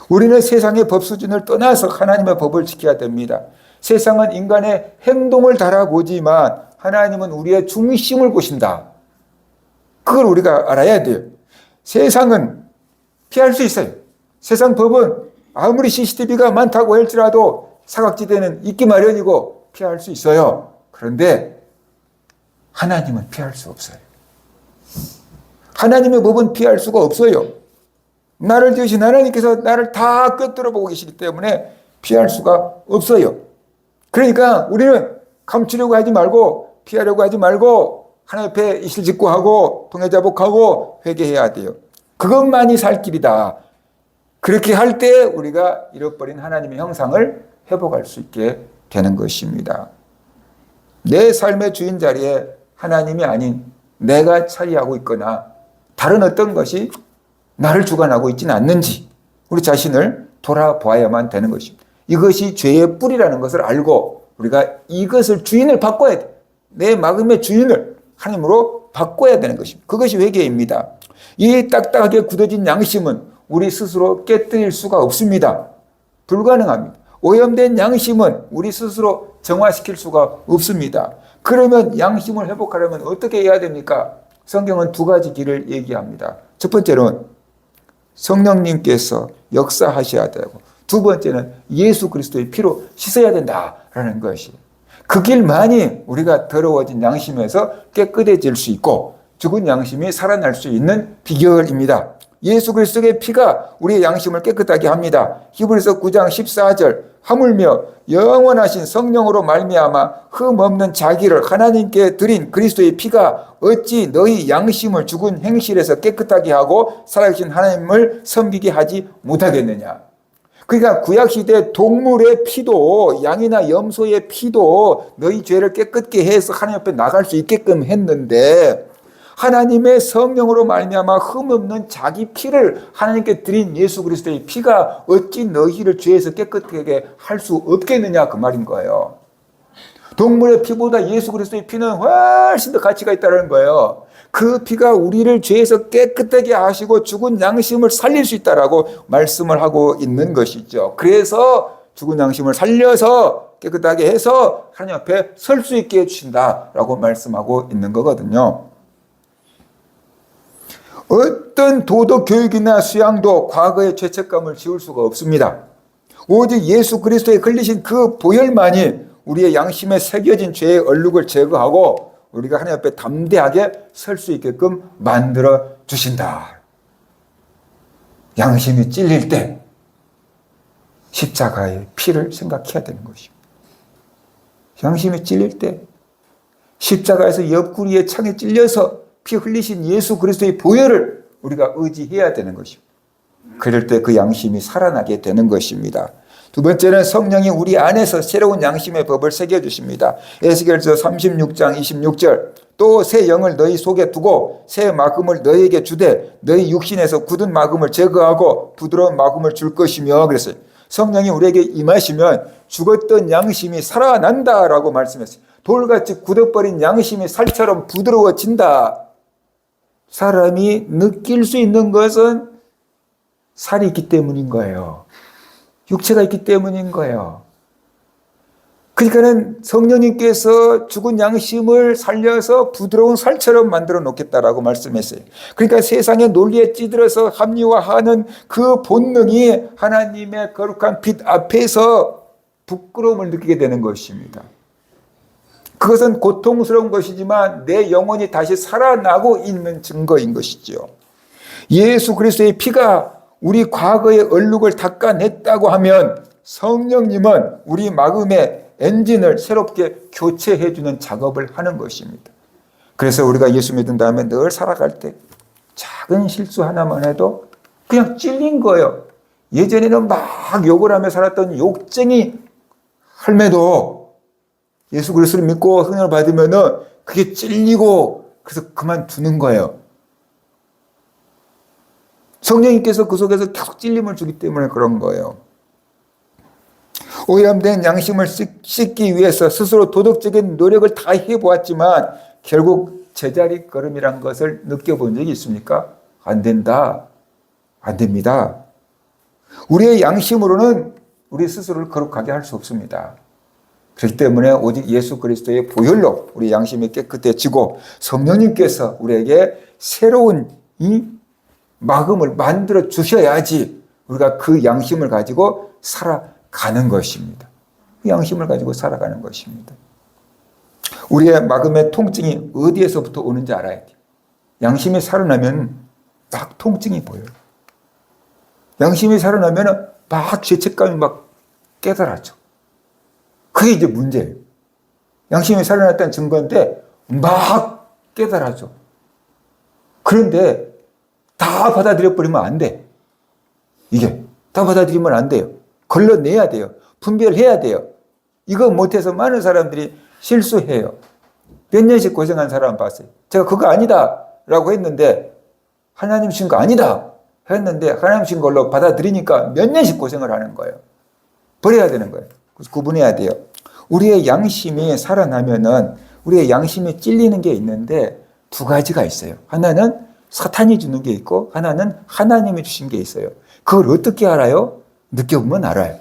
우리는 세상의 법 수준을 떠나서 하나님의 법을 지켜야 됩니다. 세상은 인간의 행동을 달아보지만 하나님은 우리의 중심을 보신다. 그걸 우리가 알아야 돼요. 세상은 피할 수 있어요. 세상 법은 아무리 CCTV가 많다고 할지라도 사각지대는 있기 마련이고 피할 수 있어요. 그런데 하나님은 피할 수 없어요. 하나님의 법은 피할 수가 없어요. 나를 지으신 하나님께서 나를 다 꿰뚫어 보고 계시기 때문에 피할 수가 없어요. 그러니까 우리는 감추려고 하지 말고 피하려고 하지 말고 하나님 앞에 이실직고하고 통회자복하고 회개해야 돼요. 그것만이 살 길이다. 그렇게 할 때 우리가 잃어버린 하나님의 형상을 회복할 수 있게 되는 것입니다. 내 삶의 주인 자리에 하나님이 아닌 내가 차지하고 있거나 다른 어떤 것이 나를 주관하고 있지는 않는지 우리 자신을 돌아보아야만 되는 것입니다. 이것이 죄의 뿌리라는 것을 알고 우리가 이것을 주인을 바꿔야 돼. 내 마음의 주인을 하나님으로 바꿔야 되는 것입니다. 그것이 회개입니다. 이 딱딱하게 굳어진 양심은 우리 스스로 깨뜨릴 수가 없습니다. 불가능합니다. 오염된 양심은 우리 스스로 정화시킬 수가 없습니다. 그러면 양심을 회복하려면 어떻게 해야 됩니까? 성경은 두 가지 길을 얘기합니다. 첫 번째는 성령님께서 역사하셔야 되고, 두 번째는 예수 그리스도의 피로 씻어야 된다라는 것이, 그 길만이 우리가 더러워진 양심에서 깨끗해질 수 있고 죽은 양심이 살아날 수 있는 비결입니다. 예수 그리스도의 피가 우리의 양심을 깨끗하게 합니다. 히브리서 9장 14절, 하물며 영원하신 성령으로 말미암아 흠없는 자기를 하나님께 드린 그리스도의 피가 어찌 너희 양심을 죽은 행실에서 깨끗하게 하고 살아계신 하나님을 섬기게 하지 못하겠느냐. 그러니까 구약시대 동물의 피도, 양이나 염소의 피도 너희 죄를 깨끗게 해서 하나님 앞에 나갈 수 있게끔 했는데, 하나님의 성령으로 말미암아 흠없는 자기 피를 하나님께 드린 예수 그리스도의 피가 어찌 너희를 죄에서 깨끗하게 할 수 없겠느냐, 그 말인 거예요. 동물의 피보다 예수 그리스도의 피는 훨씬 더 가치가 있다는 거예요. 그 피가 우리를 죄에서 깨끗하게 하시고 죽은 양심을 살릴 수 있다라고 말씀을 하고 있는 것이죠. 그래서 죽은 양심을 살려서 깨끗하게 해서 하나님 앞에 설 수 있게 해주신다라고 말씀하고 있는 거거든요. 어떤 도덕 교육이나 수양도 과거의 죄책감을 지울 수가 없습니다. 오직 예수 그리스도에 걸리신 그 보혈만이 우리의 양심에 새겨진 죄의 얼룩을 제거하고 우리가 하나님 앞에 담대하게 설 수 있게끔 만들어 주신다. 양심이 찔릴 때 십자가의 피를 생각해야 되는 것입니다. 양심이 찔릴 때 십자가에서 옆구리에 창에 찔려서 피 흘리신 예수 그리스도의 보혈을 우리가 의지해야 되는 것입니다. 그럴 때 그 양심이 살아나게 되는 것입니다. 두 번째는 성령이 우리 안에서 새로운 양심의 법을 새겨주십니다. 에스겔서 36장 26절 또 새 영을 너희 속에 두고 새 마음을 너희에게 주되 너희 육신에서 굳은 마음을 제거하고 부드러운 마음을 줄 것이며 그랬어요. 성령이 우리에게 임하시면 죽었던 양심이 살아난다라고 말씀했어요. 돌같이 굳어버린 양심이 살처럼 부드러워진다. 사람이 느낄 수 있는 것은 살이 있기 때문인 거예요. 육체가 있기 때문인 거예요. 그러니까는 성령님께서 죽은 양심을 살려서 부드러운 살처럼 만들어 놓겠다라고 말씀했어요. 그러니까 세상의 논리에 찌들어서 합리화하는 그 본능이 하나님의 거룩한 빛 앞에서 부끄러움을 느끼게 되는 것입니다. 그것은 고통스러운 것이지만 내 영혼이 다시 살아나고 있는 증거인 것이죠. 예수 그리스도의 피가 우리 과거의 얼룩을 닦아냈다고 하면 성령님은 우리 마음의 엔진을 새롭게 교체해주는 작업을 하는 것입니다. 그래서 우리가 예수 믿은 다음에 늘 살아갈 때 작은 실수 하나만 해도 그냥 찔린 거예요. 예전에는 막 욕을 하며 살았던 욕쟁이 할매도 예수 그리스도를 믿고 은혜를 받으면은 그게 찔리고 그래서 그만두는 거예요. 성령님께서 그 속에서 계속 찔림을 주기 때문에 그런 거예요. 오염된 양심을 씻기 위해서 스스로 도덕적인 노력을 다 해보았지만 결국 제자리 걸음이란 것을 느껴본 적이 있습니까? 안 된다. 안 됩니다. 우리의 양심으로는 우리 스스로를 거룩하게 할 수 없습니다. 그렇기 때문에 오직 예수 그리스도의 보혈로 우리 양심이 깨끗해지고 성령님께서 우리에게 새로운 이 마음을 만들어 주셔야지 우리가 그 양심을 가지고 살아가는 것입니다. 그 양심을 가지고 살아가는 것입니다. 우리의 마음의 통증이 어디에서부터 오는지 알아야 돼요. 양심이 살아나면 막 통증이 보여요. 양심이 살아나면 막 죄책감이 막 깨달아져. 그게 이제 문제예요. 양심이 살아났다는 증거인데 막 깨달아져. 그런데 다 받아들여버리면 안 돼. 이게 다 받아들이면 안 돼요. 걸러내야 돼요. 분별해야 돼요. 이거 못해서 많은 사람들이 실수해요. 몇 년씩 고생한 사람 봤어요. 제가 그거 아니다 라고 했는데 하나님 신 거 아니다 했는데 하나님 신 걸로 받아들이니까 몇 년씩 고생을 하는 거예요. 버려야 되는 거예요. 그래서 구분해야 돼요. 우리의 양심이 살아나면은 우리의 양심이 찔리는 게 있는데 두 가지가 있어요. 하나는 사탄이 주는 게 있고 하나는 하나님이 주신 게 있어요. 그걸 어떻게 알아요? 느껴보면 알아요.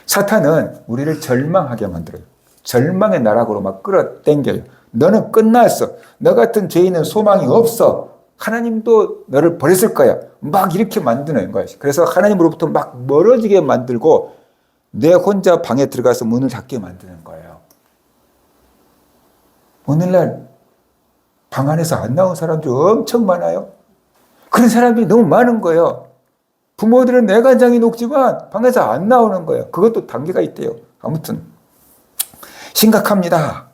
사탄은 우리를 절망하게 만들어요. 절망의 나락으로 막 끌어당겨요. 너는 끝났어. 너 같은 죄인은 소망이 없어. 하나님도 너를 버렸을 거야. 막 이렇게 만드는 거예요. 그래서 하나님으로부터 막 멀어지게 만들고 내 혼자 방에 들어가서 문을 닫게 만드는 거예요. 오늘날 방 안에서 안 나온 사람들 엄청 많아요. 그런 사람들이 너무 많은 거예요. 부모들은 내관장이 높지만 방에서 안 나오는 거예요. 그것도 단계가 있대요. 아무튼 심각합니다.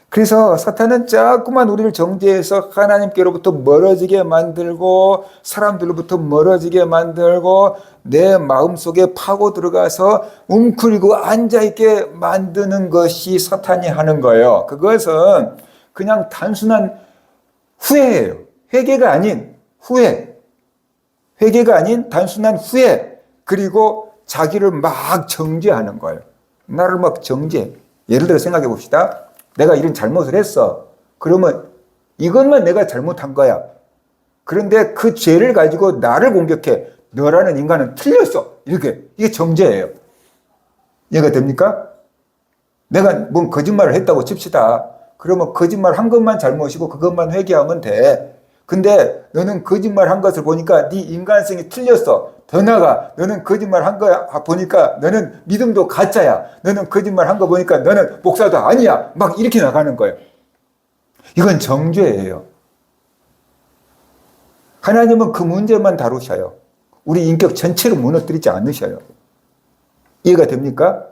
그래서 사탄은 자꾸만 우리를 정죄해서 하나님께로부터 멀어지게 만들고 사람들로부터 멀어지게 만들고 내 마음속에 파고 들어가서 웅크리고 앉아있게 만드는 것이 사탄이 하는 거예요. 그것은 그냥 단순한 후회예요. 회개가 아닌 후회. 회개가 아닌 단순한 후회. 그리고 자기를 막 정죄하는 거예요. 나를 막 정죄. 예를 들어 생각해 봅시다. 내가 이런 잘못을 했어. 그러면 이것만 내가 잘못한 거야. 그런데 그 죄를 가지고 나를 공격해. 너라는 인간은 틀렸어. 이렇게. 이게 정죄예요. 이해가 됩니까? 내가 뭔 거짓말을 했다고 칩시다. 그러면 거짓말 한 것만 잘못이고 그것만 회개하면 돼. 근데 너는 거짓말 한 것을 보니까 네 인간성이 틀렸어. 더 나아가 너는 거짓말 한 거 보니까 너는 믿음도 가짜야. 너는 거짓말 한 거 보니까 너는 목사도 아니야. 막 이렇게 나가는 거예요. 이건 정죄예요. 하나님은 그 문제만 다루셔요. 우리 인격 전체를 무너뜨리지 않으셔요. 이해가 됩니까?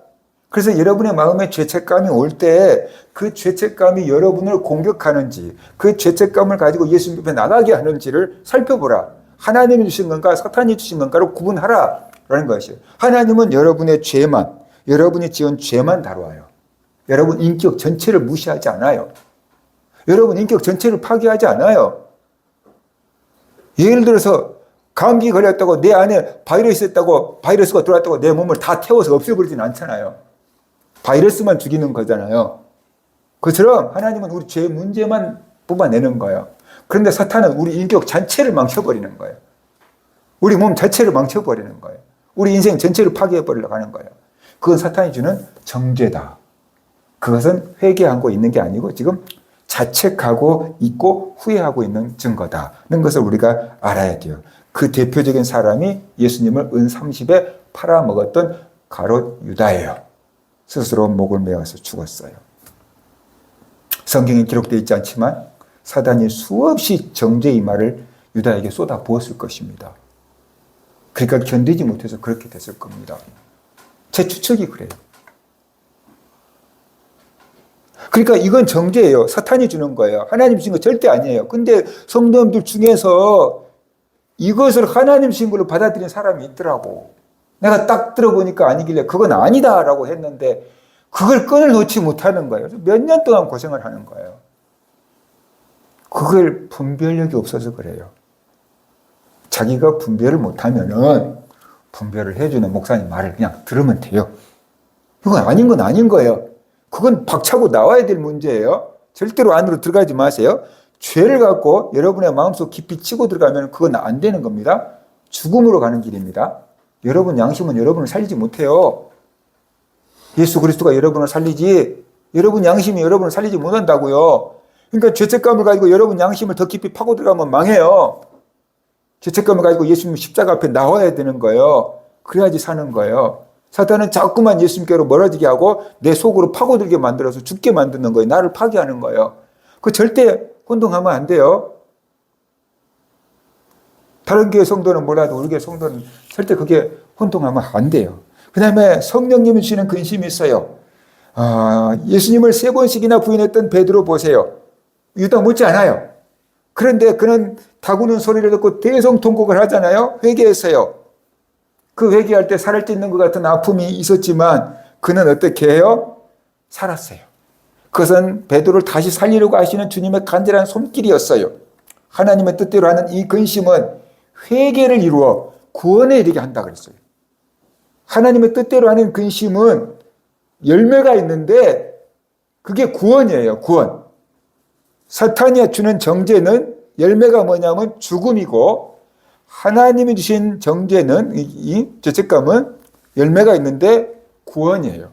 그래서 여러분의 마음에 죄책감이 올 때 그 죄책감이 여러분을 공격하는지 그 죄책감을 가지고 예수님 앞에 나가게 하는지를 살펴보라. 하나님이 주신 건가 사탄이 주신 건가를 구분하라라는 것이에요. 하나님은 여러분의 죄만, 여러분이 지은 죄만 다루어요. 여러분 인격 전체를 무시하지 않아요. 여러분 인격 전체를 파괴하지 않아요. 예를 들어서 감기 걸렸다고 내 안에 바이러스 있다고 바이러스가 들어왔다고 내 몸을 다 태워서 없애버리진 않잖아요. 바이러스만 죽이는 거잖아요. 그처럼 하나님은 우리 죄 문제만 뽑아내는 거예요. 그런데 사탄은 우리 인격 전체를 망쳐버리는 거예요. 우리 몸 자체를 망쳐버리는 거예요. 우리 인생 전체를 파괴해버리려고 하는 거예요. 그건 사탄이 주는 정죄다. 그것은 회개하고 있는 게 아니고 지금 자책하고 있고 후회하고 있는 증거다는 것을 우리가 알아야 돼요. 그 대표적인 사람이 예수님을 은 30에 팔아먹었던 가롯 유다예요. 스스로 목을 메어서 죽었어요. 성경에 기록되어 있지 않지만 사단이 수없이 정죄의 말을 유다에게 쏟아 부었을 것입니다. 그러니까 견디지 못해서 그렇게 됐을 겁니다. 제 추측이 그래요. 그러니까 이건 정죄예요. 사탄이 주는 거예요. 하나님 주신 거 절대 아니에요. 근데 성도님들 중에서 이것을 하나님 주신 걸로 받아들인 사람이 있더라고. 내가 딱 들어보니까 아니길래 그건 아니다라고 했는데 그걸 끈을 놓지 못하는 거예요. 몇 년 동안 고생을 하는 거예요. 그걸 분별력이 없어서 그래요. 자기가 분별을 못하면은 분별을 해주는 목사님 말을 그냥 들으면 돼요. 이건 아닌 건 아닌 거예요. 그건 박차고 나와야 될 문제예요. 절대로 안으로 들어가지 마세요. 죄를 갖고 여러분의 마음속 깊이 치고 들어가면 그건 안 되는 겁니다. 죽음으로 가는 길입니다. 여러분 양심은 여러분을 살리지 못해요. 예수 그리스도가 여러분을 살리지 여러분 양심이 여러분을 살리지 못한다고요. 그러니까 죄책감을 가지고 여러분 양심을 더 깊이 파고 들어가면 망해요. 죄책감을 가지고 예수님 십자가 앞에 나와야 되는 거예요. 그래야지 사는 거예요. 사탄은 자꾸만 예수님께로 멀어지게 하고 내 속으로 파고들게 만들어서 죽게 만드는 거예요. 나를 파괴하는 거예요. 그 절대 혼동하면 안 돼요. 다른 교회 성도는 몰라도 우리 교회 성도는 절대 그게 혼동하면 안 돼요. 그 다음에 성령님이 주시는 근심이 있어요. 예수님을 3번씩이나 부인했던 베드로 보세요. 유다 못지 않아요. 그런데 그는 다구는 소리를 듣고 대성통곡을 하잖아요. 회개했어요. 그 회개할 때 살을 찢는 것 같은 아픔이 있었지만 그는 어떻게 해요? 살았어요. 그것은 베드로를 다시 살리려고 하시는 주님의 간절한 손길이었어요. 하나님의 뜻대로 하는 이 근심은 회개를 이루어 구원에 이르게 한다 그랬어요. 하나님의 뜻대로 하는 근심은 열매가 있는데 그게 구원이에요. 구원. 사탄이 주는 정죄는 열매가 뭐냐면 죽음이고 하나님이 주신 정죄는 이 죄책감은 열매가 있는데 구원이에요.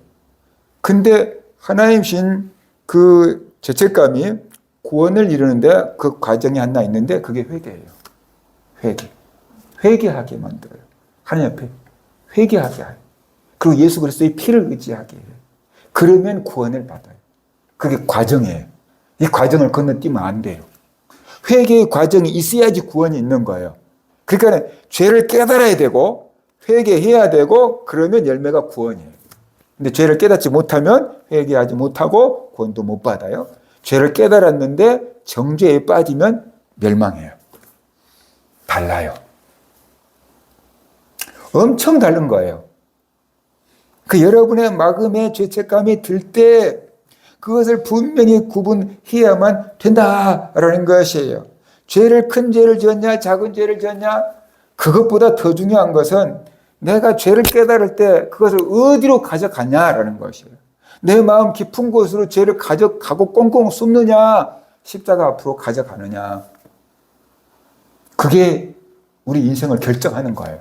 근데 하나님 주신 그 죄책감이 구원을 이루는데 그 과정이 하나 있는데 그게 회개예요. 회개. 회개하게 만들어요. 하나님 앞에 회개하게 해요. 그리고 예수 그리스도의 피를 의지하게 해요. 그러면 구원을 받아요. 그게 과정이에요. 이 과정을 건너뛰면 안 돼요. 회개의 과정이 있어야지 구원이 있는 거예요. 그러니까 죄를 깨달아야 되고 회개해야 되고 그러면 열매가 구원이에요. 근데 죄를 깨닫지 못하면 회개하지 못하고 구원도 못 받아요. 죄를 깨달았는데 정죄에 빠지면 멸망해요. 달라요. 엄청 다른 거예요. 그 여러분의 마음에 죄책감이 들 때 그것을 분명히 구분해야만 된다라는 것이에요. 죄를 큰 죄를 지었냐 작은 죄를 지었냐 그것보다 더 중요한 것은 내가 죄를 깨달을 때 그것을 어디로 가져가냐라는 것이에요. 내 마음 깊은 곳으로 죄를 가져가고 꽁꽁 숨느냐 십자가 앞으로 가져가느냐 그게 우리 인생을 결정하는 거예요.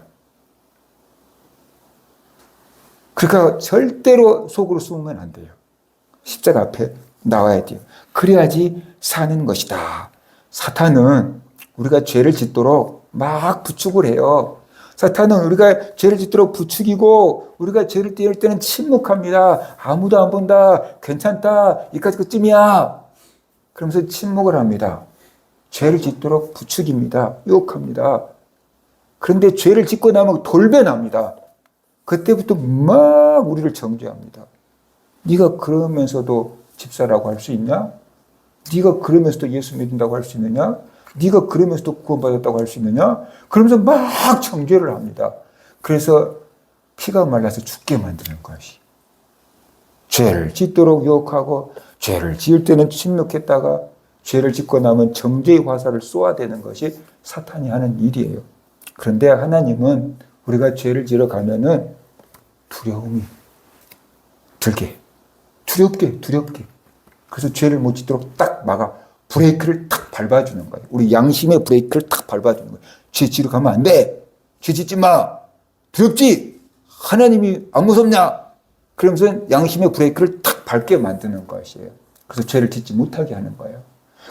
그러니까 절대로 속으로 숨으면 안 돼요. 십자가 앞에 나와야 돼요. 그래야지 사는 것이다. 사탄은 우리가 죄를 짓도록 막 부축을 해요. 사탄은 우리가 죄를 짓도록 부추기고 우리가 죄를 띄울 때는 침묵합니다. 아무도 안 본다. 괜찮다. 이까지 끝쯤이야. 그러면서 침묵을 합니다. 죄를 짓도록 부추깁니다. 유혹합니다. 그런데 죄를 짓고 나면 돌변합니다. 그때부터 막 우리를 정죄합니다. 네가 그러면서도 집사라고 할 수 있냐? 네가 그러면서도 예수 믿는다고 할 수 있느냐? 네가 그러면서도 구원받았다고 할 수 있느냐? 그러면서 막 정죄를 합니다. 그래서 피가 말라서 죽게 만드는 것이. 죄를 짓도록 유혹하고 죄를 지을 때는 침묵했다가 죄를 짓고 나면 정죄의 화살을 쏘아대는 것이 사탄이 하는 일이에요. 그런데 하나님은 우리가 죄를 지러 가면은 두려움이 들게, 두렵게. 그래서 죄를 못 짓도록 딱 막아 브레이크를 탁 밟아주는 거예요. 우리 양심의 브레이크를 탁 밟아주는 거예요. 죄 지러 가면 안 돼. 죄 짓지 마. 두렵지? 하나님이 안 무섭냐? 그러면서 양심의 브레이크를 탁 밟게 만드는 것이에요. 그래서 죄를 짓지 못하게 하는 거예요.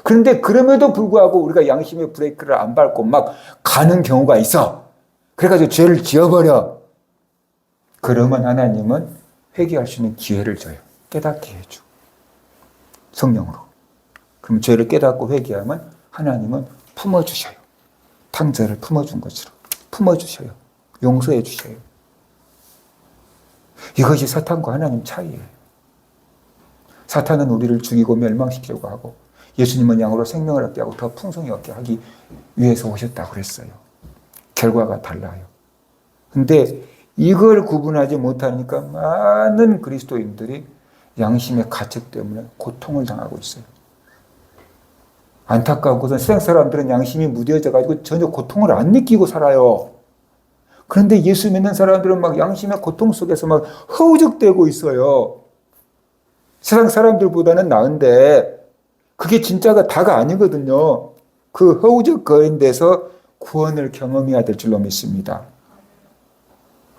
그런데 그럼에도 불구하고 우리가 양심의 브레이크를 안 밟고 막 가는 경우가 있어. 그래가지고 죄를 지어버려. 그러면 하나님은 회개할 수 있는 기회를 줘요. 깨닫게 해줘. 성령으로. 그럼 죄를 깨닫고 회개하면 하나님은 품어주셔요. 탕자를 품어준 것으로. 품어주셔요. 용서해 주셔요. 이것이 사탄과 하나님 차이예요. 사탄은 우리를 죽이고 멸망시키려고 하고 예수님은 양으로 생명을 얻게 하고 더 풍성히 얻게 하기 위해서 오셨다고 그랬어요. 결과가 달라요. 근데 이걸 구분하지 못하니까 많은 그리스도인들이 양심의 가책 때문에 고통을 당하고 있어요. 안타까운 것은 세상 사람들은 양심이 무뎌져 가지고 전혀 고통을 안 느끼고 살아요. 그런데 예수 믿는 사람들은 막 양심의 고통 속에서 막 허우적대고 있어요. 세상 사람들보다는 나은데 그게 진짜가 다가 아니거든요. 그 허우적거린 데서 구원을 경험해야 될 줄로 믿습니다.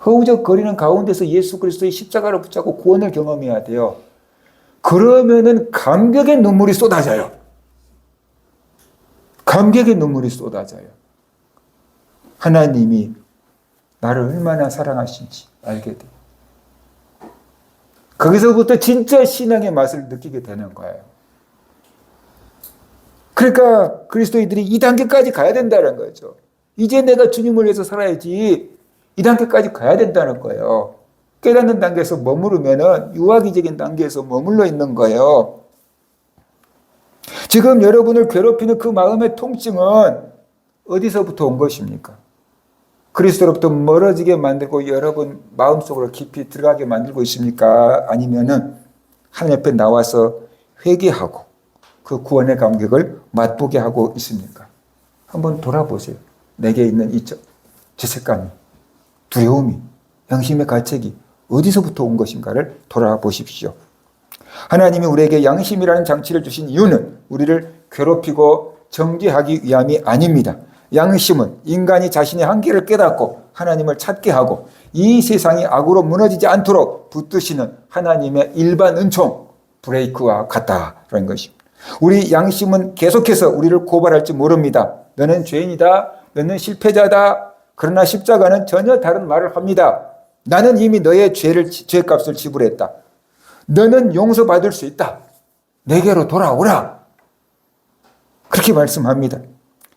허우적거리는 가운데서 예수 그리스도의 십자가를 붙잡고 구원을 경험해야 돼요. 그러면은 감격의 눈물이 쏟아져요. 감격의 눈물이 쏟아져요. 하나님이 나를 얼마나 사랑하신지 알게 돼요. 거기서부터 진짜 신앙의 맛을 느끼게 되는 거예요. 그러니까 그리스도인들이 이 단계까지 가야 된다는 거죠. 이제 내가 주님을 위해서 살아야지. 이 단계까지 가야 된다는 거예요. 깨닫는 단계에서 머무르면은 유아기적인 단계에서 머물러 있는 거예요. 지금 여러분을 괴롭히는 그 마음의 통증은 어디서부터 온 것입니까? 그리스도로부터 멀어지게 만들고 여러분 마음속으로 깊이 들어가게 만들고 있습니까? 아니면은 하나님 앞에 나와서 회개하고 그 구원의 감격을 맛보게 하고 있습니까? 한번 돌아보세요. 내게 있는 이 죄책감이, 두려움이, 양심의 가책이 어디서부터 온 것인가를 돌아보십시오. 하나님이 우리에게 양심이라는 장치를 주신 이유는 우리를 괴롭히고 정죄하기 위함이 아닙니다. 양심은 인간이 자신의 한계를 깨닫고 하나님을 찾게 하고 이 세상이 악으로 무너지지 않도록 붙드시는 하나님의 일반 은총, 브레이크와 같다라는 것입니다. 우리 양심은 계속해서 우리를 고발할지 모릅니다. 너는 죄인이다. 너는 실패자다. 그러나 십자가는 전혀 다른 말을 합니다. 나는 이미 너의 죄값을 지불했다. 너는 용서받을 수 있다. 내게로 돌아오라. 그렇게 말씀합니다.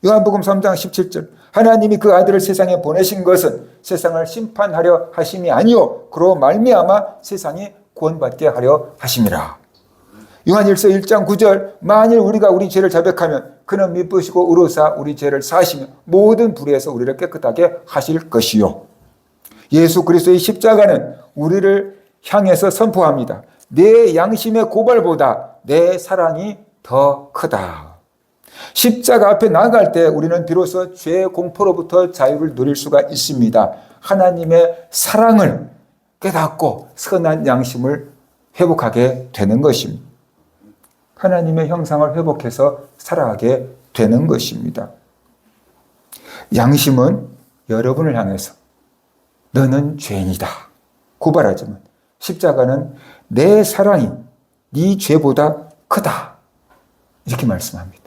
요한복음 3장 17절 하나님이 그 아들을 세상에 보내신 것은 세상을 심판하려 하심이 아니요 그로 말미암아 세상이 구원받게 하려 하심이라. 요한일서 1장 9절 만일 우리가 우리 죄를 자백하면 그는 미쁘시고 의로사 우리 죄를 사하시며 모든 불의에서 우리를 깨끗하게 하실 것이요. 예수 그리스도의 십자가는 우리를 향해서 선포합니다. 내 양심의 고발보다 내 사랑이 더 크다. 십자가 앞에 나아갈 때 우리는 비로소 죄의 공포로부터 자유를 누릴 수가 있습니다. 하나님의 사랑을 깨닫고 선한 양심을 회복하게 되는 것입니다. 하나님의 형상을 회복해서 살아가게 되는 것입니다. 양심은 여러분을 향해서 너는 죄인이다 고발하지만 십자가는 내 사랑이 네 죄보다 크다 이렇게 말씀합니다.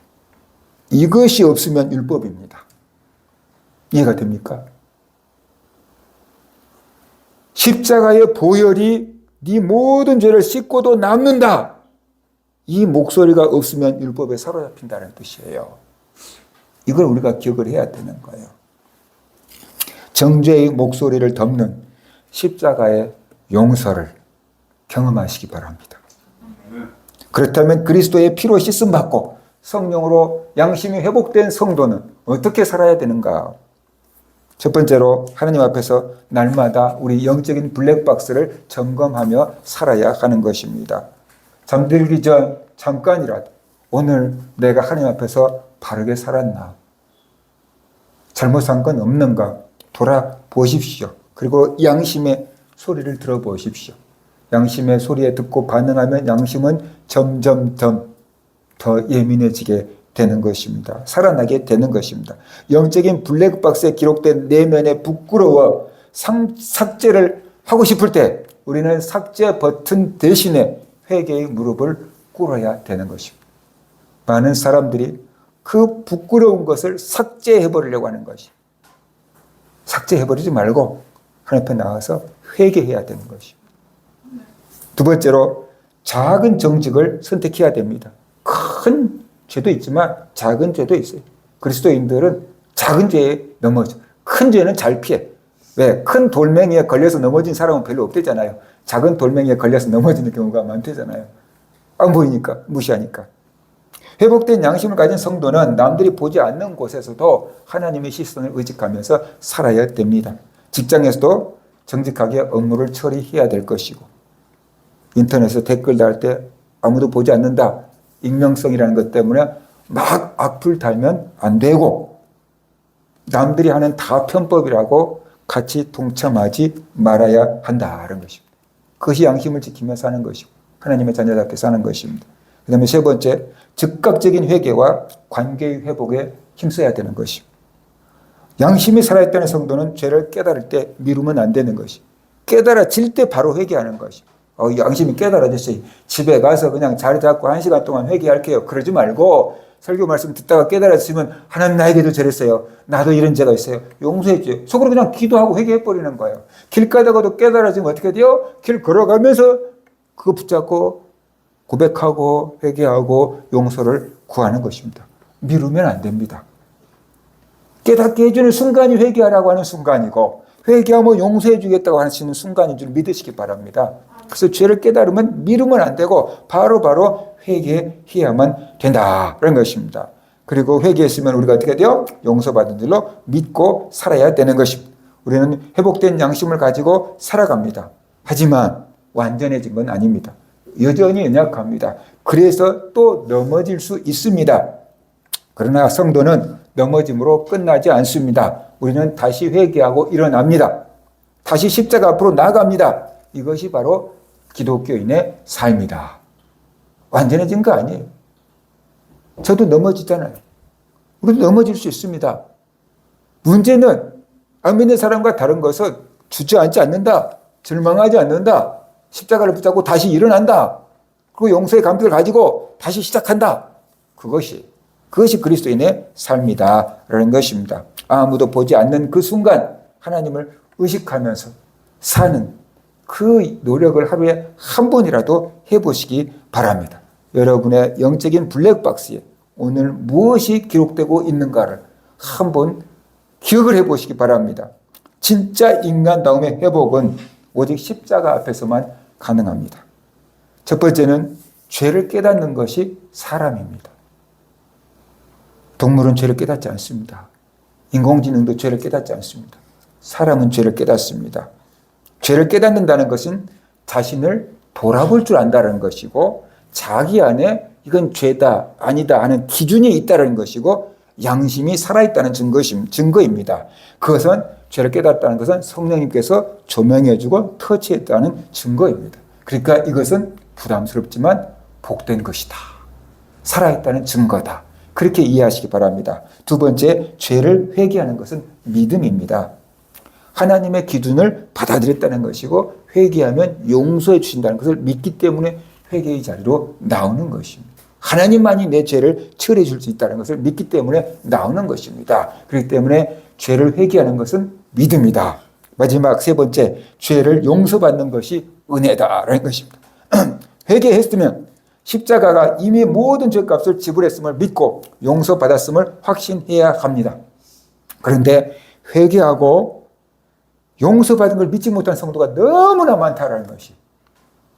이것이 없으면 율법입니다. 이해가 됩니까? 십자가의 보혈이 네 모든 죄를 씻고도 남는다. 이 목소리가 없으면 율법에 사로잡힌다는 뜻이에요. 이걸 우리가 기억을 해야 되는 거예요. 정죄의 목소리를 덮는 십자가의 용서를 경험하시기 바랍니다. 그렇다면 그리스도의 피로 씻음 받고 성령으로 양심이 회복된 성도는 어떻게 살아야 되는가? 첫 번째로 하나님 앞에서 날마다 우리 영적인 블랙박스를 점검하며 살아야 하는 것입니다. 잠들기 전 잠깐이라도 오늘 내가 하나님 앞에서 바르게 살았나? 잘못한 건 없는가? 돌아보십시오. 그리고 양심의 소리를 들어보십시오. 양심의 소리에 듣고 반응하면 양심은 점점점 더 예민해지게 되는 것입니다. 살아나게 되는 것입니다. 영적인 블랙박스에 기록된 내면의 부끄러워 삭제를 하고 싶을 때 우리는 삭제 버튼 대신에 회개의 무릎을 꿇어야 되는 것입니다. 많은 사람들이 그 부끄러운 것을 삭제해버리려고 하는 것이 삭제해버리지 말고 하나님 앞에 나와서 회개해야 되는 것입니다. 두 번째로 작은 정직을 선택해야 됩니다. 큰 죄도 있지만 작은 죄도 있어요. 그리스도인들은 작은 죄에 넘어져. 큰 죄는 잘 피해. 왜? 큰 돌멩이에 걸려서 넘어진 사람은 별로 없대잖아요. 작은 돌멩이에 걸려서 넘어지는 경우가 많대잖아요. 안 보이니까, 무시하니까. 회복된 양심을 가진 성도는 남들이 보지 않는 곳에서도 하나님의 시선을 의식하면서 살아야 됩니다. 직장에서도 정직하게 업무를 처리해야 될 것이고, 인터넷에서 댓글 달 때 아무도 보지 않는다. 익명성이라는 것 때문에 막 악플 달면 안 되고, 남들이 하는 다 편법이라고 같이 동참하지 말아야 한다는 것입니다. 그것이 양심을 지키며 사는 것이고 하나님의 자녀답게 사는 것입니다. 그 다음에 세 번째, 즉각적인 회개와 관계의 회복에 힘써야 되는 것입니다. 양심이 살아있다는 성도는 죄를 깨달을 때 미루면 안 되는 것이, 깨달아질 때 바로 회개하는 것이. 양심이 깨달아졌어요. 집에 가서 그냥 자리 잡고 1시간 동안 회개할게요. 그러지 말고 설교 말씀 듣다가 깨달았으면 하나님 나에게도 저랬어요. 나도 이런 죄가 있어요. 용서했죠. 속으로 그냥 기도하고 회개해버리는 거예요. 길 가다가도 깨달아지면 어떻게 돼요? 길 걸어가면서 그거 붙잡고 고백하고 회개하고 용서를 구하는 것입니다. 미루면 안 됩니다. 깨닫게 해주는 순간이 회개하라고 하는 순간이고, 회개하면 용서해 주겠다고 하시는 순간인 줄 믿으시기 바랍니다. 그래서 죄를 깨달으면 미루면 안 되고 바로바로 회개해야만 된다는 것입니다. 그리고 회개했으면 우리가 어떻게 돼요? 용서받은 줄로 믿고 살아야 되는 것입니다. 우리는 회복된 양심을 가지고 살아갑니다. 하지만 완전해진 건 아닙니다. 여전히 연약합니다. 그래서 또 넘어질 수 있습니다. 그러나 성도는 넘어짐으로 끝나지 않습니다. 우리는 다시 회개하고 일어납니다. 다시 십자가 앞으로 나아갑니다. 이것이 바로 기독교인의 삶이다. 완전해진 거 아니에요. 저도 넘어지잖아요. 우리도 넘어질 수 있습니다. 문제는 안 믿는 사람과 다른 것은 주저앉지 않는다. 절망하지 않는다. 십자가를 붙잡고 다시 일어난다. 그리고 용서의 감격을 가지고 다시 시작한다. 그것이 그리스도인의 삶이다라는 것입니다. 아무도 보지 않는 그 순간 하나님을 의식하면서 사는 그 노력을 하루에 한 번이라도 해보시기 바랍니다. 여러분의 영적인 블랙박스에 오늘 무엇이 기록되고 있는가를 한번 기억을 해보시기 바랍니다. 진짜 인간다움의 회복은 오직 십자가 앞에서만 가능합니다. 첫 번째는 죄를 깨닫는 것이 사람입니다. 동물은 죄를 깨닫지 않습니다. 인공지능도 죄를 깨닫지 않습니다. 사람은 죄를 깨닫습니다. 죄를 깨닫는다는 것은 자신을 돌아볼 줄 안다는 것이고, 자기 안에 이건 죄다 아니다 하는 기준이 있다는 것이고, 양심이 살아있다는 증거입니다. 그것은 죄를 깨닫다는 것은 성령님께서 조명해주고 터치했다는 증거입니다. 그러니까 이것은 부담스럽지만 복된 것이다. 살아있다는 증거다. 그렇게 이해하시기 바랍니다. 두 번째, 죄를 회개하는 것은 믿음입니다. 하나님의 기준을 받아들였다는 것이고, 회개하면 용서해 주신다는 것을 믿기 때문에 회개의 자리로 나오는 것입니다. 하나님만이 내 죄를 처리해 줄 수 있다는 것을 믿기 때문에 나오는 것입니다. 그렇기 때문에 죄를 회개하는 것은 믿음이다. 마지막 세 번째, 죄를 용서받는 것이 은혜다라는 것입니다. 회개했으면 십자가가 이미 모든 죄값을 지불했음을 믿고 용서받았음을 확신해야 합니다. 그런데 회개하고 용서받은 걸 믿지 못한 성도가 너무나 많다라는 것이,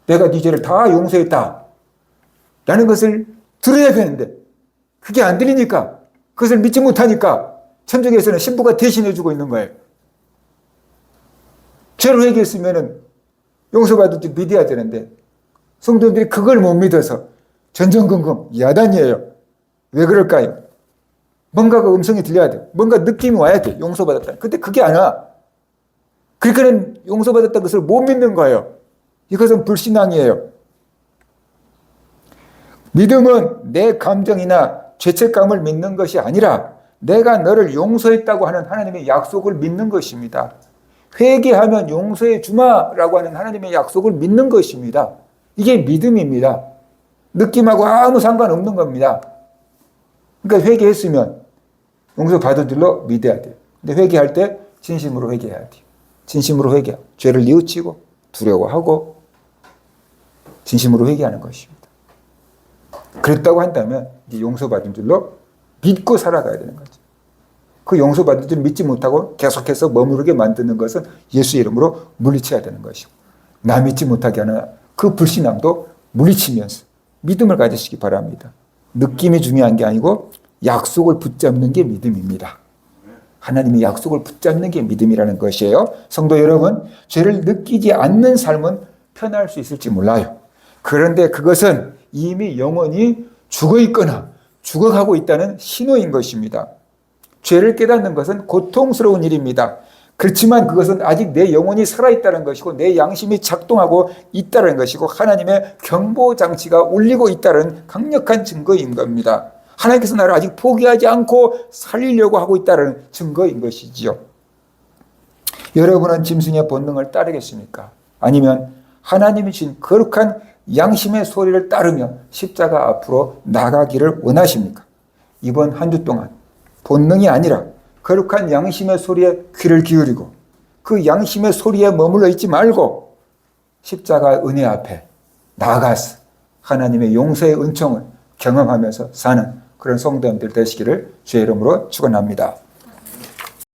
내가 네 죄를 다 용서했다 라는 것을 들어야 되는데 그게 안 들리니까, 그것을 믿지 못하니까 천주교에서는 신부가 대신해주고 있는 거예요. 죄를 회개했으면 용서받을 줄 믿어야 되는데 성도들이 그걸 못 믿어서 전전긍긍 야단이에요. 왜 그럴까요? 뭔가가 음성이 들려야 돼. 뭔가 느낌이 와야 돼. 용서받았다. 근데 그게 안 와. 그러니까 용서받았다는 것을 못 믿는 거예요. 이것은 불신앙이에요. 믿음은 내 감정이나 죄책감을 믿는 것이 아니라 내가 너를 용서했다고 하는 하나님의 약속을 믿는 것입니다. 회개하면 용서해 주마라고 하는 하나님의 약속을 믿는 것입니다. 이게 믿음입니다. 느낌하고 아무 상관없는 겁니다. 그러니까 회개했으면 용서받을 줄로 믿어야 돼요. 근데 회개할 때 진심으로 회개해야 돼요. 진심으로 회개하고 죄를 뉘우치고 두려워하고 진심으로 회개하는 것입니다. 그랬다고 한다면 이제 용서받은 줄로 믿고 살아가야 되는 거죠. 그 용서받은 줄 믿지 못하고 계속해서 머무르게 만드는 것은 예수 이름으로 물리쳐야 되는 것이고, 나 믿지 못하게 하는 그 불신앙도 물리치면서 믿음을 가지시기 바랍니다. 느낌이 중요한 게 아니고 약속을 붙잡는 게 믿음입니다. 하나님의 약속을 붙잡는 게 믿음이라는 것이에요. 성도 여러분, 죄를 느끼지 않는 삶은 편할 수 있을지 몰라요. 그런데 그것은 이미 영혼이 죽어 있거나 죽어가고 있다는 신호인 것입니다. 죄를 깨닫는 것은 고통스러운 일입니다. 그렇지만 그것은 아직 내 영혼이 살아있다는 것이고 내 양심이 작동하고 있다는 것이고 하나님의 경보장치가 울리고 있다는 강력한 증거인 겁니다. 하나님께서 나를 아직 포기하지 않고 살리려고 하고 있다는 증거인 것이지요. 여러분은 짐승의 본능을 따르겠습니까? 아니면 하나님이 주신 거룩한 양심의 소리를 따르며 십자가 앞으로 나가기를 원하십니까? 이번 한 주 동안 본능이 아니라 거룩한 양심의 소리에 귀를 기울이고 그 양심의 소리에 머물러 있지 말고 십자가 은혜 앞에 나아가서 하나님의 용서의 은총을 경험하면서 사는 그런 성도님들 되시기를 주의 이름으로 축원합니다.